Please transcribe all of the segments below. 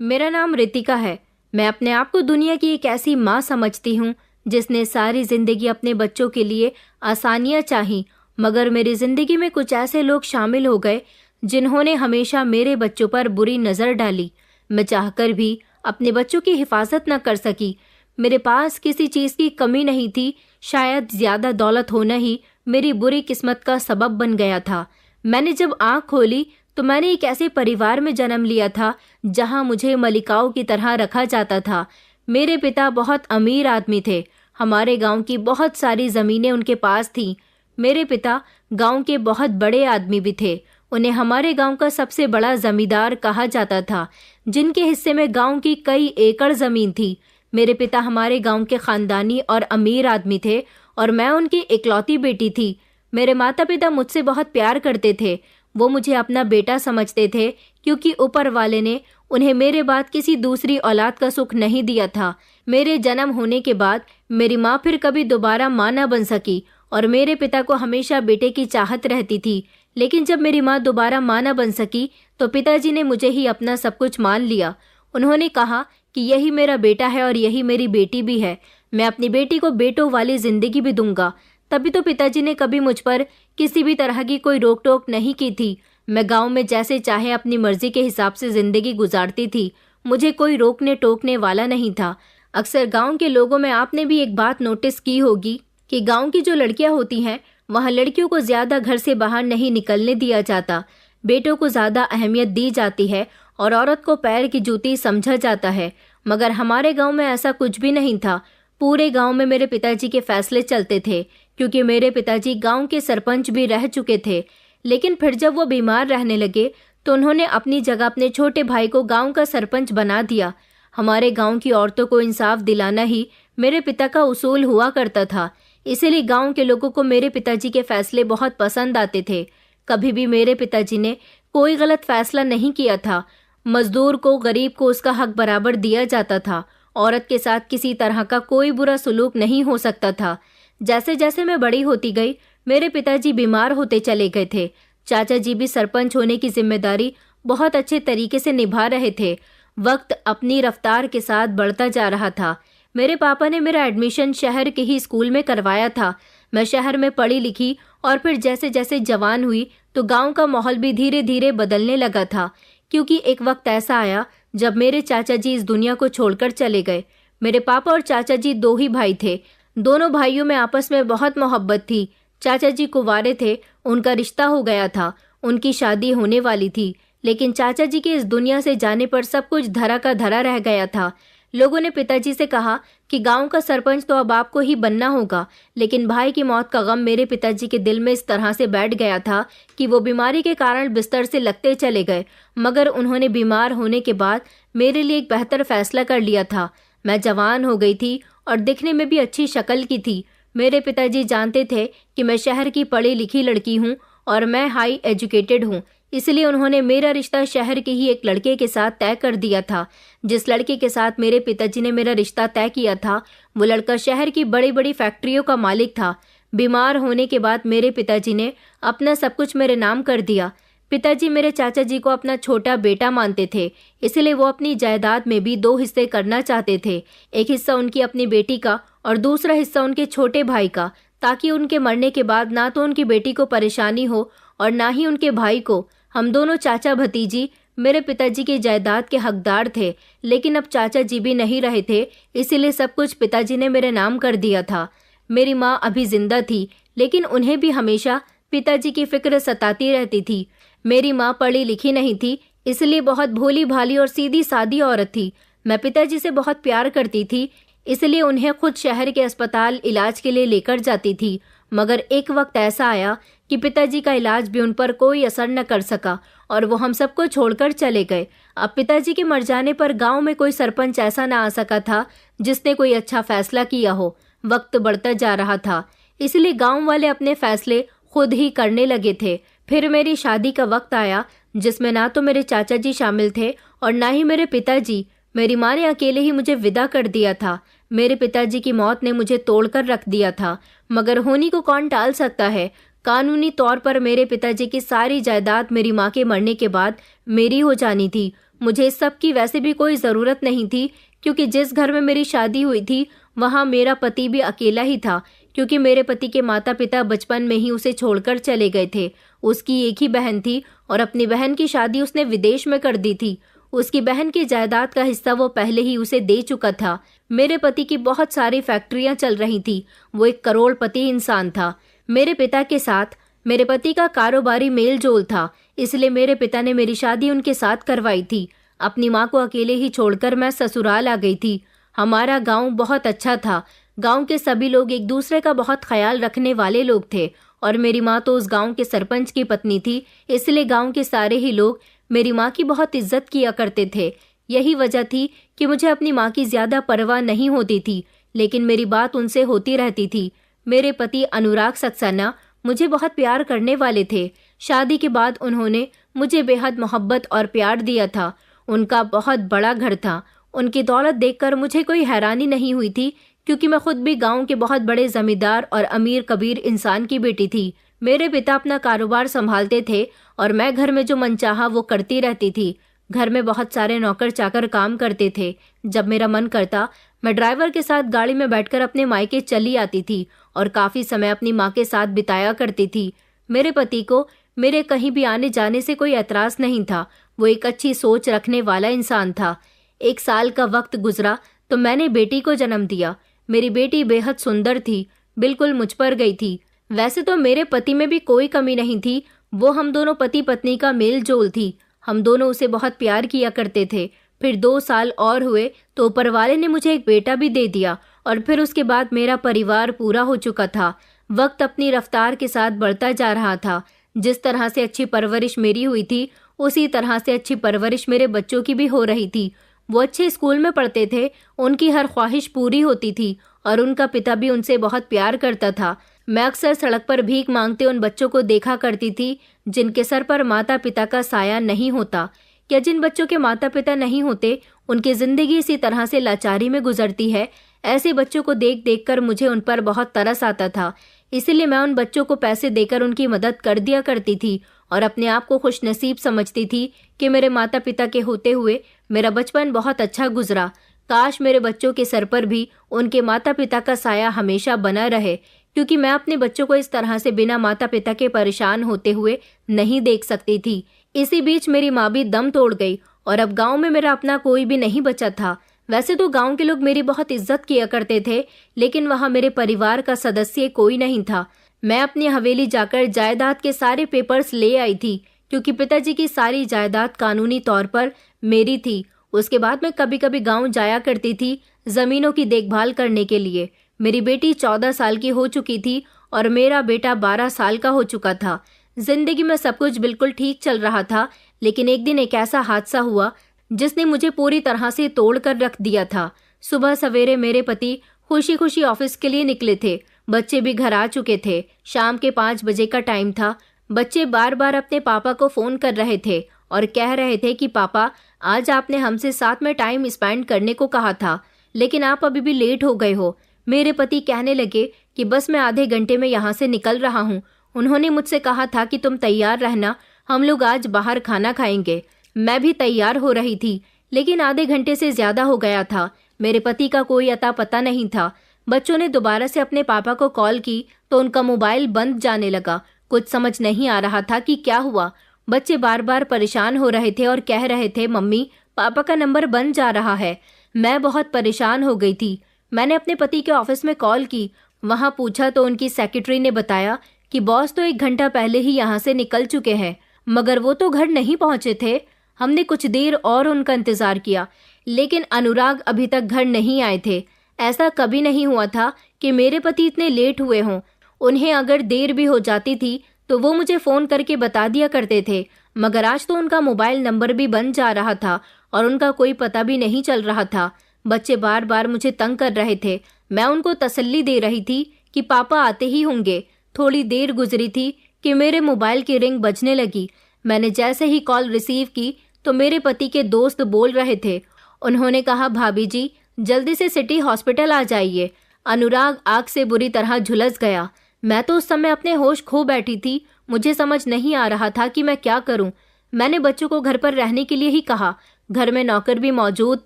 मेरा नाम रितिका है। मैं अपने आप को दुनिया की एक ऐसी माँ समझती हूँ जिसने सारी जिंदगी अपने बच्चों के लिए आसानियाँ चाही, मगर मेरी जिंदगी में कुछ ऐसे लोग शामिल हो गए जिन्होंने हमेशा मेरे बच्चों पर बुरी नज़र डाली। मैं चाहकर भी अपने बच्चों की हिफाजत न कर सकी। मेरे पास किसी चीज़ की कमी नहीं थी, शायद ज़्यादा दौलत होना ही मेरी बुरी किस्मत का सबब बन गया था। मैंने जब आँख खोली तो मैंने एक ऐसे परिवार में जन्म लिया था जहां मुझे मलिकाओं की तरह रखा जाता था। मेरे पिता बहुत अमीर आदमी थे। हमारे गांव की बहुत सारी ज़मीनें उनके पास थीं। मेरे पिता गांव के बहुत बड़े आदमी भी थे। उन्हें हमारे गांव का सबसे बड़ा जमींदार कहा जाता था, जिनके हिस्से में गांव की कई एकड़ ज़मीन थी। मेरे पिता हमारे गांव के खानदानी और अमीर आदमी थे और मैं उनकी इकलौती बेटी थी। मेरे माता पिता मुझसे बहुत प्यार करते थे। वो मुझे अपना बेटा समझते थे क्योंकि ऊपर वाले ने उन्हें मेरे बाद किसी दूसरी औलाद का सुख नहीं दिया था। मेरे जन्म होने के बाद मेरी माँ फिर कभी दोबारा माँ न बन सकी और मेरे पिता को हमेशा बेटे की चाहत रहती थी। लेकिन जब मेरी माँ दोबारा माँ न बन सकी तो पिताजी ने मुझे ही अपना सब कुछ मान लिया। उन्होंने कहा कि यही मेरा बेटा है और यही मेरी बेटी भी है। मैं अपनी बेटी को बेटों वाली जिंदगी भी दूंगा। तभी तो पिताजी ने कभी मुझ पर किसी भी तरह की कोई रोक टोक नहीं की थी। मैं गांव में जैसे चाहे अपनी मर्जी के हिसाब से जिंदगी गुजारती थी। मुझे कोई रोकने टोकने वाला नहीं था। अक्सर गांव के लोगों में आपने भी एक बात नोटिस की होगी कि गांव की जो लड़कियां होती हैं वहां लड़कियों को ज्यादा घर से बाहर नहीं निकलने दिया जाता। बेटों को ज्यादा अहमियत दी जाती है और औरत को पैर की जूती समझा जाता है। मगर हमारे गाँव में ऐसा कुछ भी नहीं था। पूरे गाँव में मेरे पिताजी के फैसले चलते थे, क्योंकि मेरे पिताजी गांव के सरपंच भी रह चुके थे। लेकिन फिर जब वो बीमार रहने लगे तो उन्होंने अपनी जगह अपने छोटे भाई को गांव का सरपंच बना दिया। हमारे गांव की औरतों को इंसाफ दिलाना ही मेरे पिता का उसूल हुआ करता था। इसीलिए गांव के लोगों को मेरे पिताजी के फैसले बहुत पसंद आते थे। कभी भी मेरे पिताजी ने कोई गलत फैसला नहीं किया था। मजदूर को, गरीब को उसका हक बराबर दिया जाता था। औरत के साथ किसी तरह का कोई बुरा सलूक नहीं हो सकता था। जैसे जैसे मैं बड़ी होती गई मेरे पिताजी बीमार होते चले गए थे। चाचा जी भी सरपंच होने की जिम्मेदारी बहुत अच्छे तरीके से निभा रहे थे। वक्त अपनी रफ्तार के साथ बढ़ता जा रहा था। मेरे पापा ने मेरा एडमिशन शहर के ही स्कूल में करवाया था। मैं शहर में पढ़ी लिखी और फिर जैसे जैसे जवान हुई तो गांव का माहौल भी धीरे धीरे बदलने लगा था, क्योंकि एक वक्त ऐसा आया जब मेरे चाचा जी इस दुनिया को छोड़कर चले गए। मेरे पापा और चाचा जी दो ही भाई थे। दोनों भाइयों में आपस में बहुत मोहब्बत थी। चाचा जी कुंवारे थे, उनका रिश्ता हो गया था, उनकी शादी होने वाली थी। लेकिन चाचा जी के इस दुनिया से जाने पर सब कुछ धरा का धरा रह गया था। लोगों ने पिताजी से कहा कि गांव का सरपंच तो अब आपको ही बनना होगा। लेकिन भाई की मौत का गम मेरे पिताजी के दिल में इस तरह से बैठ गया था कि वो बीमारी के कारण बिस्तर से लगते चले गए। मगर उन्होंने बीमार होने के बाद मेरे लिए एक बेहतर फैसला कर लिया था। मैं जवान हो गई थी और दिखने में भी अच्छी शक्ल की थी। मेरे पिताजी जानते थे कि मैं शहर की पढ़ी लिखी लड़की हूँ और मैं हाई एजुकेटेड हूँ। इसलिए उन्होंने मेरा रिश्ता शहर के ही एक लड़के के साथ तय कर दिया था। जिस लड़के के साथ मेरे पिताजी ने मेरा रिश्ता तय किया था वो लड़का शहर की बड़ी बड़ी फैक्ट्रियों का मालिक था। बीमार होने के बाद मेरे पिताजी ने अपना सब कुछ मेरे नाम कर दिया। पिताजी मेरे चाचा जी को अपना छोटा बेटा मानते थे, इसलिए वो अपनी जायदाद में भी 2 हिस्से करना चाहते थे। एक हिस्सा उनकी अपनी बेटी का और दूसरा हिस्सा उनके छोटे भाई का, ताकि उनके मरने के बाद ना तो उनकी बेटी को परेशानी हो और ना ही उनके भाई को। हम दोनों चाचा भतीजी मेरे पिताजी की जायदाद के हकदार थे। लेकिन अब चाचा जी भी नहीं रहे थे, इसीलिए सब कुछ पिताजी ने मेरे नाम कर दिया था। मेरी माँ अभी जिंदा थी, लेकिन उन्हें भी हमेशा पिताजी की फिक्र सताती रहती थी। मेरी माँ पढ़ी लिखी नहीं थी, इसलिए बहुत भोली भाली और सीधी सादी औरत थी। मैं पिताजी से बहुत प्यार करती थी, इसलिए उन्हें खुद शहर के अस्पताल इलाज के लिए लेकर जाती थी। मगर एक वक्त ऐसा आया कि पिताजी का इलाज भी उन पर कोई असर न कर सका और वो हम सबको छोड़कर चले गए। अब पिताजी के मर जाने पर गांव में कोई सरपंच ऐसा न आ सका था जिसने कोई अच्छा फैसला किया हो। वक्त बढ़ता जा रहा था, इसलिए गांव वाले अपने फैसले खुद ही करने लगे थे। फिर मेरी शादी का वक्त आया, जिसमें ना तो मेरे चाचा जी शामिल थे और ना ही मेरे पिताजी। मेरी माँ ने अकेले ही मुझे विदा कर दिया था। मेरे पिताजी की मौत ने मुझे तोड़कर रख दिया था, मगर होनी को कौन टाल सकता है। कानूनी तौर पर मेरे पिताजी की सारी जायदाद मेरी माँ के मरने के बाद मेरी हो जानी थी। मुझे इस सब की वैसे भी कोई ज़रूरत नहीं थी, क्योंकि जिस घर में मेरी शादी हुई थी वहाँ मेरा पति भी अकेला ही था, क्योंकि मेरे पति के माता पिता बचपन में ही उसे छोड़कर चले गए थे। उसकी एक ही बहन थी और अपनी बहन की शादी उसने विदेश में कर दी थी। उसकी बहन की जायदाद का हिस्सा वो पहले ही उसे दे चुका था। मेरे पति की बहुत सारी फैक्ट्रियां चल रही थी। वो एक करोड़पति इंसान था। मेरे पिता के साथ मेरे पति का कारोबारी मेल जोल था, इसलिए मेरे पिता ने मेरी शादी उनके साथ करवाई थी। अपनी माँ को अकेले ही छोड़कर मैं ससुराल आ गई थी। हमारा गांव बहुत अच्छा था। गांव के सभी लोग एक दूसरे का बहुत ख्याल रखने वाले लोग थे और मेरी माँ तो उस गांव के सरपंच की पत्नी थी, इसलिए गांव के सारे ही लोग मेरी माँ की बहुत इज्जत किया करते थे। यही वजह थी कि मुझे अपनी माँ की ज्यादा परवाह नहीं होती थी, लेकिन मेरी बात उनसे होती रहती थी। मेरे पति अनुराग सक्सेना मुझे बहुत प्यार करने वाले थे। शादी के बाद उन्होंने मुझे बेहद मोहब्बत और प्यार दिया था। उनका बहुत बड़ा घर था। उनकी दौलत देखकर मुझे कोई हैरानी नहीं हुई थी, क्योंकि मैं खुद भी गांव के बहुत बड़े जमींदार और अमीर कबीर इंसान की बेटी थी। मेरे पिता अपना कारोबार संभालते थे और मैं घर में जो मनचाहा वो करती रहती थी। घर में बहुत सारे नौकर चाकर काम करते थे। जब मेरा मन करता मैं ड्राइवर के साथ गाड़ी में बैठकर अपने मायके चली आती थी और काफी समय अपनी माँ के साथ बिताया करती थी। मेरे पति को मेरे कहीं भी आने जाने से कोई एतराज नहीं था। वो एक अच्छी सोच रखने वाला इंसान था। 1 साल का वक्त गुजरा तो मैंने बेटी को जन्म दिया। मेरी बेटी बेहद सुंदर थी, बिल्कुल मुझ पर गई थी। वैसे तो मेरे पति में भी कोई कमी नहीं थी। वो हम दोनों पति पत्नी का मेल जोल थी। हम दोनों उसे बहुत प्यार किया करते थे। फिर 2 साल और हुए तो ऊपर वाले ने मुझे एक बेटा भी दे दिया और फिर उसके बाद मेरा परिवार पूरा हो चुका था। वक्त अपनी रफ्तार के साथ बढ़ता जा रहा था। जिस तरह से अच्छी परवरिश मेरी हुई थी, उसी तरह से अच्छी परवरिश मेरे बच्चों की भी हो रही थी। वो अच्छे स्कूल में पढ़ते थे, उनकी हर ख्वाहिश पूरी होती थी और उनका पिता भी उनसे बहुत प्यार करता था। मैं अक्सर सड़क पर भीख मांगते उन बच्चों को देखा करती थी जिनके सर पर माता पिता का साया नहीं होता, या जिन बच्चों के माता पिता नहीं होते उनकी जिंदगी इसी तरह से लाचारी में गुजरती है। ऐसे बच्चों को देख देख कर मुझे उन पर बहुत तरस आता था। इसीलिए मैं उन बच्चों को पैसे देकर उनकी मदद कर दिया करती थी और अपने आप को खुशनसीब समझती थी कि मेरे माता पिता के होते हुए मेरा बचपन बहुत अच्छा गुजरा। काश मेरे बच्चों के सर पर भी उनके माता पिता का साया हमेशा बना रहे, क्योंकि मैं अपने बच्चों को इस तरह से बिना माता पिता के परेशान होते हुए नहीं देख सकती थी। इसी बीच मेरी माँ भी दम तोड़ गई और अब गांव में मेरा अपना कोई भी नहीं बचा था। वैसे तो गांव के लोग मेरी बहुत इज्जत किया करते थे, लेकिन वहाँ मेरे परिवार का सदस्य कोई नहीं था। मैं अपनी हवेली जाकर जायदाद के सारे पेपर्स ले आई थी, क्योंकि पिताजी की सारी जायदाद कानूनी तौर पर मेरी थी। उसके बाद मैं कभी कभी गांव जाया करती थी जमीनों की देखभाल करने के लिए। मेरी बेटी 14 साल की हो चुकी थी और मेरा बेटा 12 साल का हो चुका था। जिंदगी में सब कुछ बिल्कुल ठीक चल रहा था, लेकिन एक दिन एक ऐसा हादसा हुआ जिसने मुझे पूरी तरह से तोड़ कर रख दिया था। सुबह सवेरे मेरे पति खुशी खुशी ऑफिस के लिए निकले थे। बच्चे भी घर आ चुके थे। शाम के 5 बजे का टाइम था। बच्चे बार बार अपने पापा को फोन कर रहे थे और कह रहे थे कि पापा, आज आपने हमसे साथ में टाइम स्पेंड करने को कहा था, लेकिन आप अभी भी लेट हो गए हो। मेरे पति कहने लगे कि बस मैं आधे घंटे में यहाँ से निकल रहा हूँ। उन्होंने मुझसे कहा था कि तुम तैयार रहना, हम लोग आज बाहर खाना खाएंगे। मैं भी तैयार हो रही थी, लेकिन आधे घंटे से ज्यादा हो गया था। मेरे पति का कोई अता पता नहीं था। बच्चों ने दोबारा से अपने पापा को कॉल की तो उनका मोबाइल बंद जाने लगा। कुछ समझ नहीं आ रहा था कि क्या हुआ। बच्चे बार बार परेशान हो रहे थे और कह रहे थे, मम्मी पापा का नंबर बंद जा रहा है। मैं बहुत परेशान हो गई थी। मैंने अपने पति के ऑफिस में कॉल की। वहां पूछा तो उनकी सेक्रेटरी ने बताया कि बॉस तो 1 घंटा पहले ही यहाँ से निकल चुके हैं, मगर वो तो घर नहीं पहुंचे थे। हमने कुछ देर और उनका इंतजार किया, लेकिन अनुराग अभी तक घर नहीं आए थे। ऐसा कभी नहीं हुआ था कि मेरे पति इतने लेट हुए हों। उन्हें अगर देर भी हो जाती थी तो वो मुझे फोन करके बता दिया करते थे, मगर आज तो उनका मोबाइल नंबर भी बंद जा रहा था और उनका कोई पता भी नहीं चल रहा था। बच्चे बार बार मुझे तंग कर रहे थे। मैं उनको तसल्ली दे रही थी कि पापा आते ही होंगे। थोड़ी देर गुजरी थी कि मेरे मोबाइल की रिंग बजने लगी। मैंने जैसे ही कॉल रिसीव की तो मेरे पति के दोस्त बोल रहे थे। उन्होंने कहा, भाभी जी जल्दी से सिटी हॉस्पिटल आ जाइए। अनुराग आग से बुरी तरह झुलस गया। मैं तो उस समय अपने होश खो बैठी थी। मुझे समझ नहीं आ रहा था कि मैं क्या करूं। मैंने बच्चों को घर पर रहने के लिए ही कहा, घर में नौकर भी मौजूद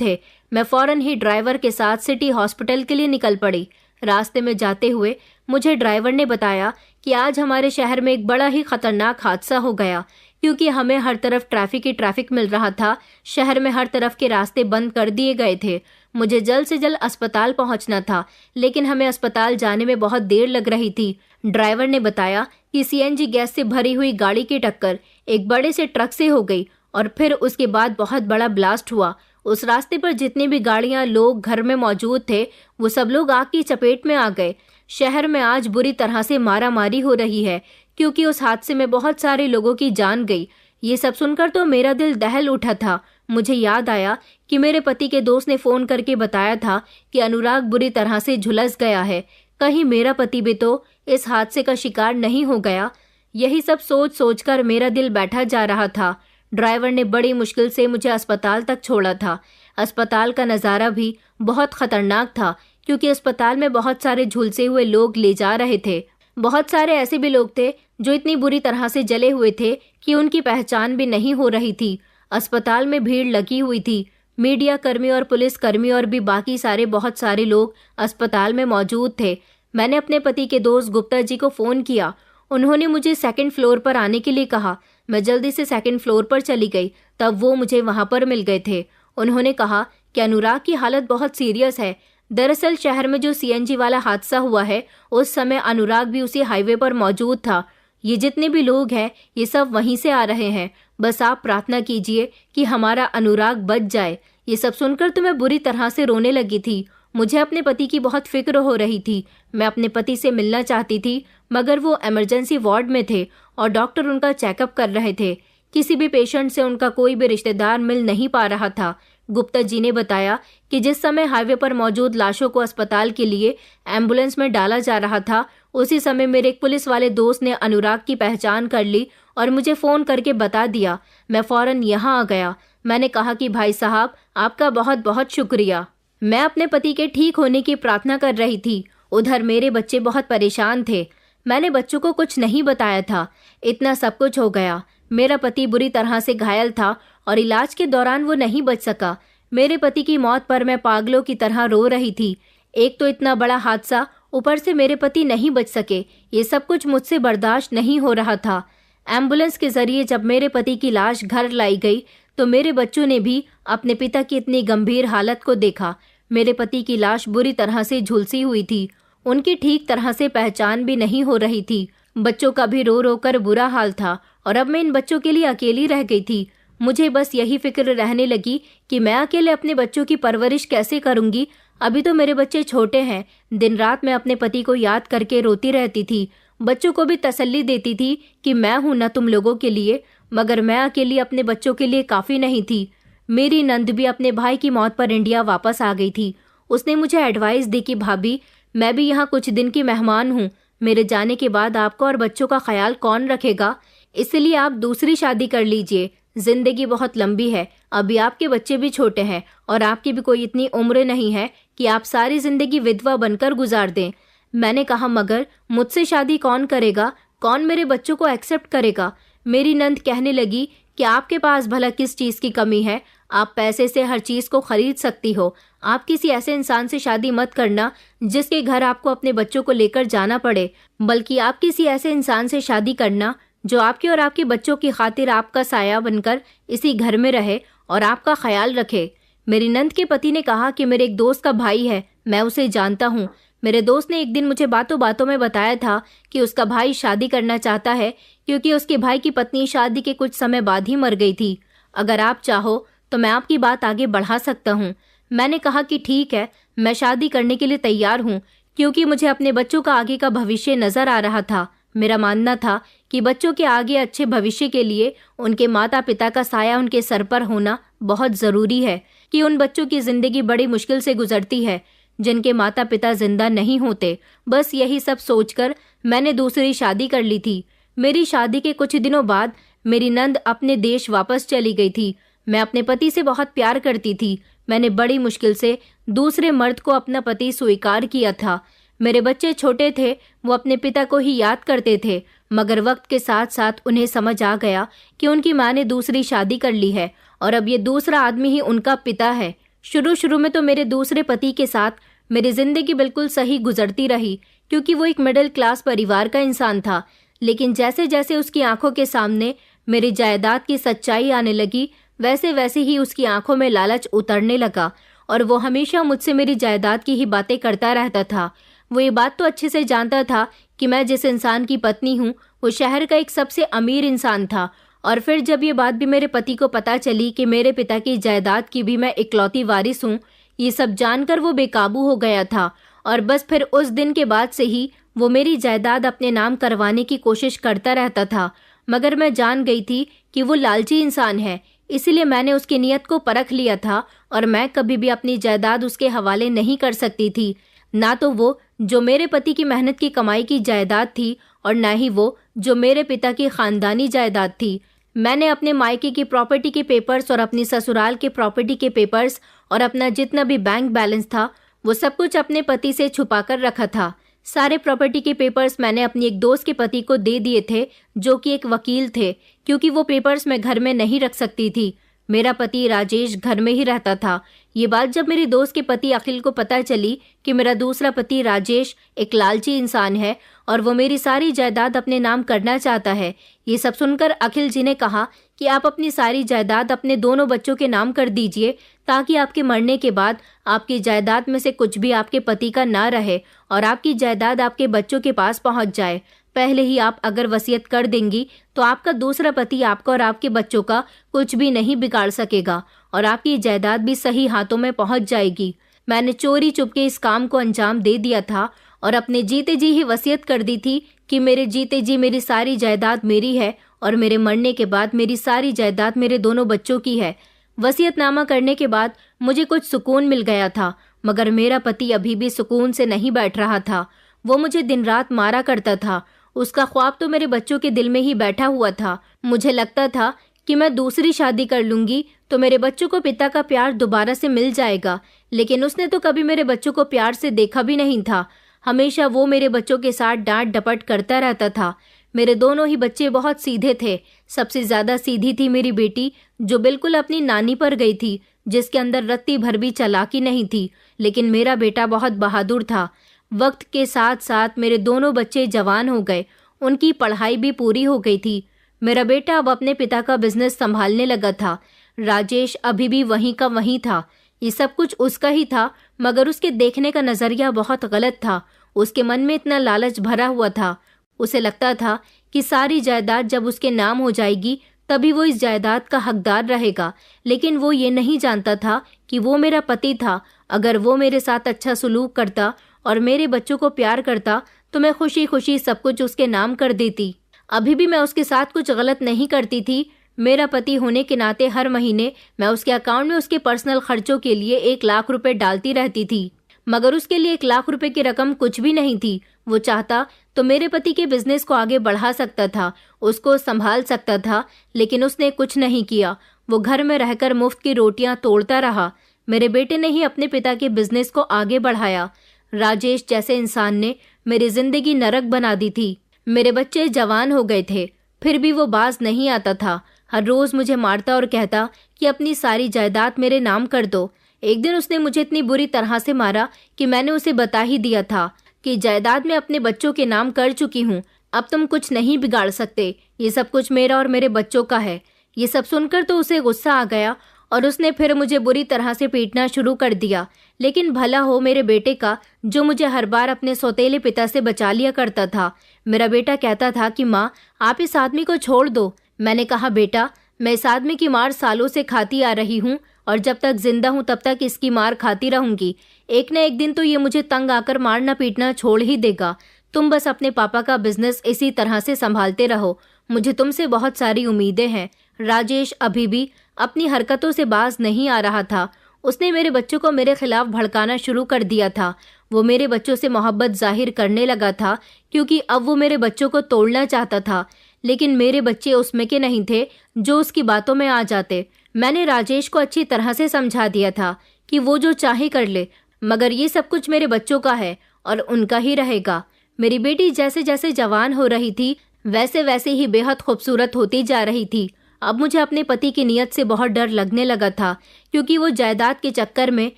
थे। मैं फौरन ही ड्राइवर के साथ सिटी हॉस्पिटल के लिए निकल पड़ी। रास्ते में जाते हुए मुझे ड्राइवर ने बताया कि आज हमारे शहर में एक बड़ा ही खतरनाक हादसा हो गया, क्योंकि हमें हर तरफ ट्रैफिक मिल रहा था। शहर में हर तरफ के रास्ते बंद कर दिए गए थे। मुझे जल्द से जल्द अस्पताल पहुंचना था, लेकिन हमें अस्पताल जाने में बहुत देर लग रही थी। ड्राइवर ने बताया कि सीएनजी गैस से भरी हुई गाड़ी की टक्कर एक बड़े से ट्रक से हो गई और फिर उसके बाद बहुत बड़ा ब्लास्ट हुआ। उस रास्ते पर जितनी भी गाड़ियां, लोग घर में मौजूद थे, वो सब लोग आग की चपेट में आ गए। शहर में आज बुरी तरह से मारामारी हो रही है, क्योंकि उस हादसे में बहुत सारे लोगों की जान गई। ये सब सुनकर तो मेरा दिल दहल उठा था। मुझे याद आया कि मेरे पति के दोस्त ने फोन करके बताया था कि अनुराग बुरी तरह से झुलस गया है। कहीं मेरा पति भी तो इस हादसे का शिकार नहीं हो गया। यही सब सोच सोचकर मेरा दिल बैठा जा रहा था। ड्राइवर ने बड़ी मुश्किल से मुझे अस्पताल तक छोड़ा था। अस्पताल का नज़ारा भी बहुत खतरनाक था, क्योंकि अस्पताल में बहुत सारे झुलसे हुए लोग ले जा रहे थे। बहुत सारे ऐसे भी लोग थे जो इतनी बुरी तरह से जले हुए थे कि उनकी पहचान भी नहीं हो रही थी। अस्पताल में भीड़ लगी हुई थी। मीडिया कर्मी और पुलिस कर्मी और भी बाकी सारे बहुत सारे लोग अस्पताल में मौजूद थे। मैंने अपने पति के दोस्त गुप्ता जी को फ़ोन किया। उन्होंने मुझे सेकंड फ्लोर पर आने के लिए कहा। मैं जल्दी से सेकंड फ्लोर पर चली गई। तब वो मुझे वहां पर मिल गए थे। उन्होंने कहा कि अनुराग की हालत बहुत सीरियस है। दरअसल शहर में जो सीएनजी वाला हादसा हुआ है, उस समय अनुराग भी उसी हाईवे पर मौजूद था। ये जितने भी लोग हैं, ये सब वहीं से आ रहे हैं। बस आप प्रार्थना कीजिए कि हमारा अनुराग बच जाए। ये सब सुनकर तो मैं बुरी तरह से रोने लगी थी। मुझे अपने पति की बहुत फिक्र हो रही थी। मैं अपने पति से मिलना चाहती थी, मगर वो इमरजेंसी वार्ड में थे और डॉक्टर उनका चेकअप कर रहे थे। किसी भी पेशेंट से उनका कोई भी रिश्तेदार मिल नहीं पा रहा था। गुप्ता जी ने बताया कि जिस समय हाईवे पर मौजूद लाशों को अस्पताल के लिए एम्बुलेंस में डाला जा रहा था, उसी समय मेरे एक पुलिस वाले दोस्त ने अनुराग की पहचान कर ली और मुझे फ़ोन करके बता दिया। मैं फ़ौरन यहाँ आ गया। मैंने कहा कि भाई साहब, आपका बहुत बहुत शुक्रिया। मैं अपने पति के ठीक होने की प्रार्थना कर रही थी। उधर मेरे बच्चे बहुत परेशान थे। मैंने बच्चों को कुछ नहीं बताया था। इतना सब कुछ हो गया। मेरा पति बुरी तरह से घायल था और इलाज के दौरान वो नहीं बच सका। मेरे पति की मौत पर मैं पागलों की तरह रो रही थी। एक तो इतना बड़ा हादसा, ऊपर से मेरे पति नहीं बच सके। ये सब कुछ मुझसे बर्दाश्त नहीं हो रहा था। एम्बुलेंस के जरिए जब मेरे पति की लाश घर लाई गई, तो मेरे बच्चों ने भी अपने पिता की इतनी गंभीर हालत को देखा। मेरे पति की लाश बुरी तरह से झुलसी हुई थी। उनकी ठीक तरह से पहचान भी नहीं हो रही थी। बच्चों का भी रो रो कर बुरा हाल था और अब मैं इन बच्चों के लिए अकेली रह गई थी। मुझे बस यही फिक्र रहने लगी कि मैं अकेले अपने बच्चों की परवरिश कैसे करूंगी। अभी तो मेरे बच्चे छोटे हैं। दिन रात मैं अपने पति को याद करके रोती रहती थी। बच्चों को भी तसल्ली देती थी कि मैं हूं ना तुम लोगों के लिए, मगर मैं अकेली अपने बच्चों के लिए काफ़ी नहीं थी। मेरी नंद भी अपने भाई की मौत पर इंडिया वापस आ गई थी। उसने मुझे एडवाइस दी कि भाभी, मैं भी यहाँ कुछ दिन की मेहमान हूँ। मेरे जाने के बाद आपका और बच्चों का ख्याल कौन रखेगा? इसलिए आप दूसरी शादी कर लीजिए। जिंदगी बहुत लंबी है। अभी आपके बच्चे भी छोटे हैं और आपकी भी कोई इतनी उम्र नहीं है कि आप सारी जिंदगी विधवा बनकर गुजार दें। मैंने कहा, मगर मुझसे शादी कौन करेगा? कौन मेरे बच्चों को एक्सेप्ट करेगा? मेरी नंद कहने लगी कि आपके पास भला किस चीज़ की कमी है? आप पैसे से हर चीज़ को खरीद सकती हो। आप किसी ऐसे इंसान से शादी मत करना जिसके घर आपको अपने बच्चों को लेकर जाना पड़े, बल्कि आप किसी ऐसे इंसान से शादी करना जो आपके और आपके बच्चों की खातिर आपका साया बनकर इसी घर में रहे और आपका ख्याल रखे। मेरी नंद के पति ने कहा कि मेरे एक दोस्त का भाई है, मैं उसे जानता हूँ। मेरे दोस्त ने एक दिन मुझे बातों बातों में बताया था कि उसका भाई शादी करना चाहता है, क्योंकि उसके भाई की पत्नी शादी के कुछ समय बाद ही मर गई थी। अगर आप चाहो तो मैं आपकी बात आगे बढ़ा सकता हूँ। मैंने कहा कि ठीक है, मैं शादी करने के लिए तैयार हूँ, क्योंकि मुझे अपने बच्चों का आगे का भविष्य नजर आ रहा था। मेरा मानना था कि बच्चों के आगे अच्छे भविष्य के लिए उनके माता पिता का साया उनके सर पर होना बहुत ज़रूरी है, कि उन बच्चों की ज़िंदगी बड़ी मुश्किल से गुजरती है जिनके माता पिता जिंदा नहीं होते। बस यही सब सोचकर मैंने दूसरी शादी कर ली थी। मेरी शादी के कुछ दिनों बाद मेरी नंद अपने देश वापस चली गई थी। मैं अपने पति से बहुत प्यार करती थी। मैंने बड़ी मुश्किल से दूसरे मर्द को अपना पति स्वीकार किया था। मेरे बच्चे छोटे थे, वो अपने पिता को ही याद करते थे, मगर वक्त के साथ साथ उन्हें समझ आ गया कि उनकी माँ ने दूसरी शादी कर ली है और अब ये दूसरा आदमी ही उनका पिता है। शुरू शुरू में तो मेरे दूसरे पति के साथ मेरी जिंदगी बिल्कुल सही गुजरती रही, क्योंकि वो एक मिडिल क्लास परिवार का इंसान था। लेकिन जैसे जैसे उसकी आंखों के सामने मेरी जायदाद की सच्चाई आने लगी, वैसे वैसे ही उसकी आंखों में लालच उतरने लगा और वो हमेशा मुझसे मेरी जायदाद की ही बातें करता रहता था। वो ये बात तो अच्छे से जानता था कि मैं जिस इंसान की पत्नी हूँ वो शहर का एक सबसे अमीर इंसान था। और फिर जब ये बात भी मेरे पति को पता चली कि मेरे पिता की जायदाद की भी मैं इकलौती वारिस हूँ, ये सब जानकर वो बेकाबू हो गया था। और बस फिर उस दिन के बाद से ही वो मेरी जायदाद अपने नाम करवाने की कोशिश करता रहता था। मगर मैं जान गई थी कि वो लालची इंसान है, इसीलिए मैंने उसकी नीयत को परख लिया था और मैं कभी भी अपनी जायदाद उसके हवाले नहीं कर सकती थी। ना तो वो जो मेरे पति की मेहनत की कमाई की जायदाद थी और ना ही वो जो मेरे पिता की खानदानी जायदाद थी। मैंने अपने मायके की प्रॉपर्टी के पेपर्स और अपनी ससुराल के प्रॉपर्टी के पेपर्स और अपना जितना भी बैंक बैलेंस था वो सब कुछ अपने पति से छुपा कर रखा था। सारे प्रॉपर्टी के पेपर्स मैंने अपनी एक दोस्त के पति को दे दिए थे, जो कि एक वकील थे, क्योंकि वो पेपर्स मैं घर में नहीं रख सकती थी। मेरा पति राजेश घर में ही रहता था। ये बात जब मेरी दोस्त के पति अखिल को पता चली कि मेरा दूसरा पति राजेश एक लालची इंसान है और वो मेरी सारी जायदाद अपने नाम करना चाहता है, ये सब सुनकर अखिल जी ने कहा कि आप अपनी सारी जायदाद अपने दोनों बच्चों के नाम कर दीजिए, ताकि आपके मरने के बाद आपकी जायदाद में से कुछ भी आपके पति का ना रहे और आपकी जायदाद आपके बच्चों के पास पहुंच जाए। पहले ही आप अगर वसीयत कर देंगी तो आपका दूसरा पति आपका और आपके बच्चों का कुछ भी नहीं बिगाड़ सकेगा और आपकी जायदाद भी सही हाथों में पहुंच जाएगी। मैंने चोरी चुपके इस काम को अंजाम दे दिया था और अपने जीते जी ही वसीयत कर दी थी कि मेरे जीते जी मेरी सारी जायदाद मेरी है और मेरे मरने के बाद मेरी सारी जायदाद मेरे दोनों बच्चों की है। वसीयतनामा करने के बाद मुझे कुछ सुकून मिल गया था, मगर मेरा पति अभी भी सुकून से नहीं बैठ रहा था। वो मुझे दिन रात मारा करता था। उसका ख्वाब तो मेरे बच्चों के दिल में ही बैठा हुआ था। मुझे लगता था कि मैं दूसरी शादी कर लूंगी तो मेरे बच्चों को पिता का प्यार दोबारा से मिल जाएगा, लेकिन उसने तो कभी मेरे बच्चों को प्यार से देखा भी नहीं था। हमेशा वो मेरे बच्चों के साथ डांट डपट करता रहता था। मेरे दोनों ही बच्चे बहुत सीधे थे। सबसे ज्यादा सीधी थी मेरी बेटी, जो बिल्कुल अपनी नानी पर गई थी, जिसके अंदर रत्ती भर भी चालाकी नहीं थी। लेकिन मेरा बेटा बहुत बहादुर था। वक्त के साथ साथ मेरे दोनों बच्चे जवान हो गए, उनकी पढ़ाई भी पूरी हो गई थी। मेरा बेटा अब अपने पिता का बिजनेस संभालने लगा था। राजेश अभी भी वहीं का वहीं था। ये सब कुछ उसका ही था, मगर उसके देखने का नजरिया बहुत गलत था। उसके मन में इतना लालच भरा हुआ था। उसे लगता था कि सारी जायदाद जब उसके नाम हो जाएगी तभी वो इस जायदाद का हकदार रहेगा, लेकिन वो ये नहीं जानता था कि वो मेरा पति था। अगर वो मेरे साथ अच्छा सलूक करता और मेरे बच्चों को प्यार करता तो मैं खुशी खुशी सब कुछ उसके नाम कर देती। अभी भी मैं उसके साथ कुछ गलत नहीं करती थी। मेरा पति होने के नाते हर महीने मैं उसके अकाउंट में उसके पर्सनल खर्चों के लिए 1 लाख रुपए डालती रहती थी, मगर उसके लिए 1 लाख रुपए की रकम कुछ भी नहीं थी। वो चाहता तो मेरे पति के बिजनेस को आगे बढ़ा सकता था, उसको संभाल सकता था, लेकिन उसने कुछ नहीं किया। वो घर में रहकर मुफ्त की रोटियां तोड़ता रहा। मेरे बेटे ने ही अपने पिता के बिजनेस को आगे बढ़ाया। राजेश जैसे इंसान ने मेरी जिंदगी नरक बना दी थी। मेरे बच्चे जवान हो गए थे, फिर भी वो बाज नहीं आता था। हर रोज मुझे मारता और कहता कि अपनी सारी जायदाद मेरे नाम कर दो। एक दिन उसने मुझे इतनी बुरी तरह से मारा कि मैंने उसे बता ही दिया था कि जायदाद मैं अपने बच्चों के नाम कर चुकी हूँ, अब तुम कुछ नहीं बिगाड़ सकते, ये सब कुछ मेरा और मेरे बच्चों का है। ये सब सुनकर तो उसे गुस्सा आ गया और उसने फिर मुझे बुरी तरह से पीटना शुरू कर दिया। लेकिन भला हो मेरे बेटे का, जो मुझे हर बार अपने सौतेले पिता से बचा लिया करता था। मेरा बेटा कहता था कि माँ, आप इस आदमी को छोड़ दो। मैंने कहा, बेटा, मैं इस आदमी की मार सालों से खाती आ रही हूँ और जब तक जिंदा हूँ तब तक इसकी मार खाती रहूंगी। एक न एक दिन तो ये मुझे तंग आकर मारना पीटना छोड़ ही देगा। तुम बस अपने पापा का बिजनेस इसी तरह से संभालते रहो। मुझे तुमसे बहुत सारी उम्मीदें हैं। राजेश अभी भी अपनी हरकतों से बाज नहीं आ रहा था। उसने मेरे बच्चों को मेरे खिलाफ भड़काना शुरू कर दिया था। वो मेरे बच्चों से मोहब्बत जाहिर करने लगा था, क्योंकि अब वो मेरे बच्चों को तोड़ना चाहता था। लेकिन मेरे बच्चे उसमें के नहीं थे जो उसकी बातों में आ जाते। मैंने राजेश को अच्छी तरह से समझा दिया था कि वो जो चाहे कर ले, मगर ये सब कुछ मेरे बच्चों का है और उनका ही रहेगा। मेरी बेटी जैसे जैसे जवान हो रही थी वैसे वैसे ही बेहद खूबसूरत होती जा रही थी। अब मुझे अपने पति की नीयत से बहुत डर लगने लगा था, क्योंकि वो जायदाद के चक्कर में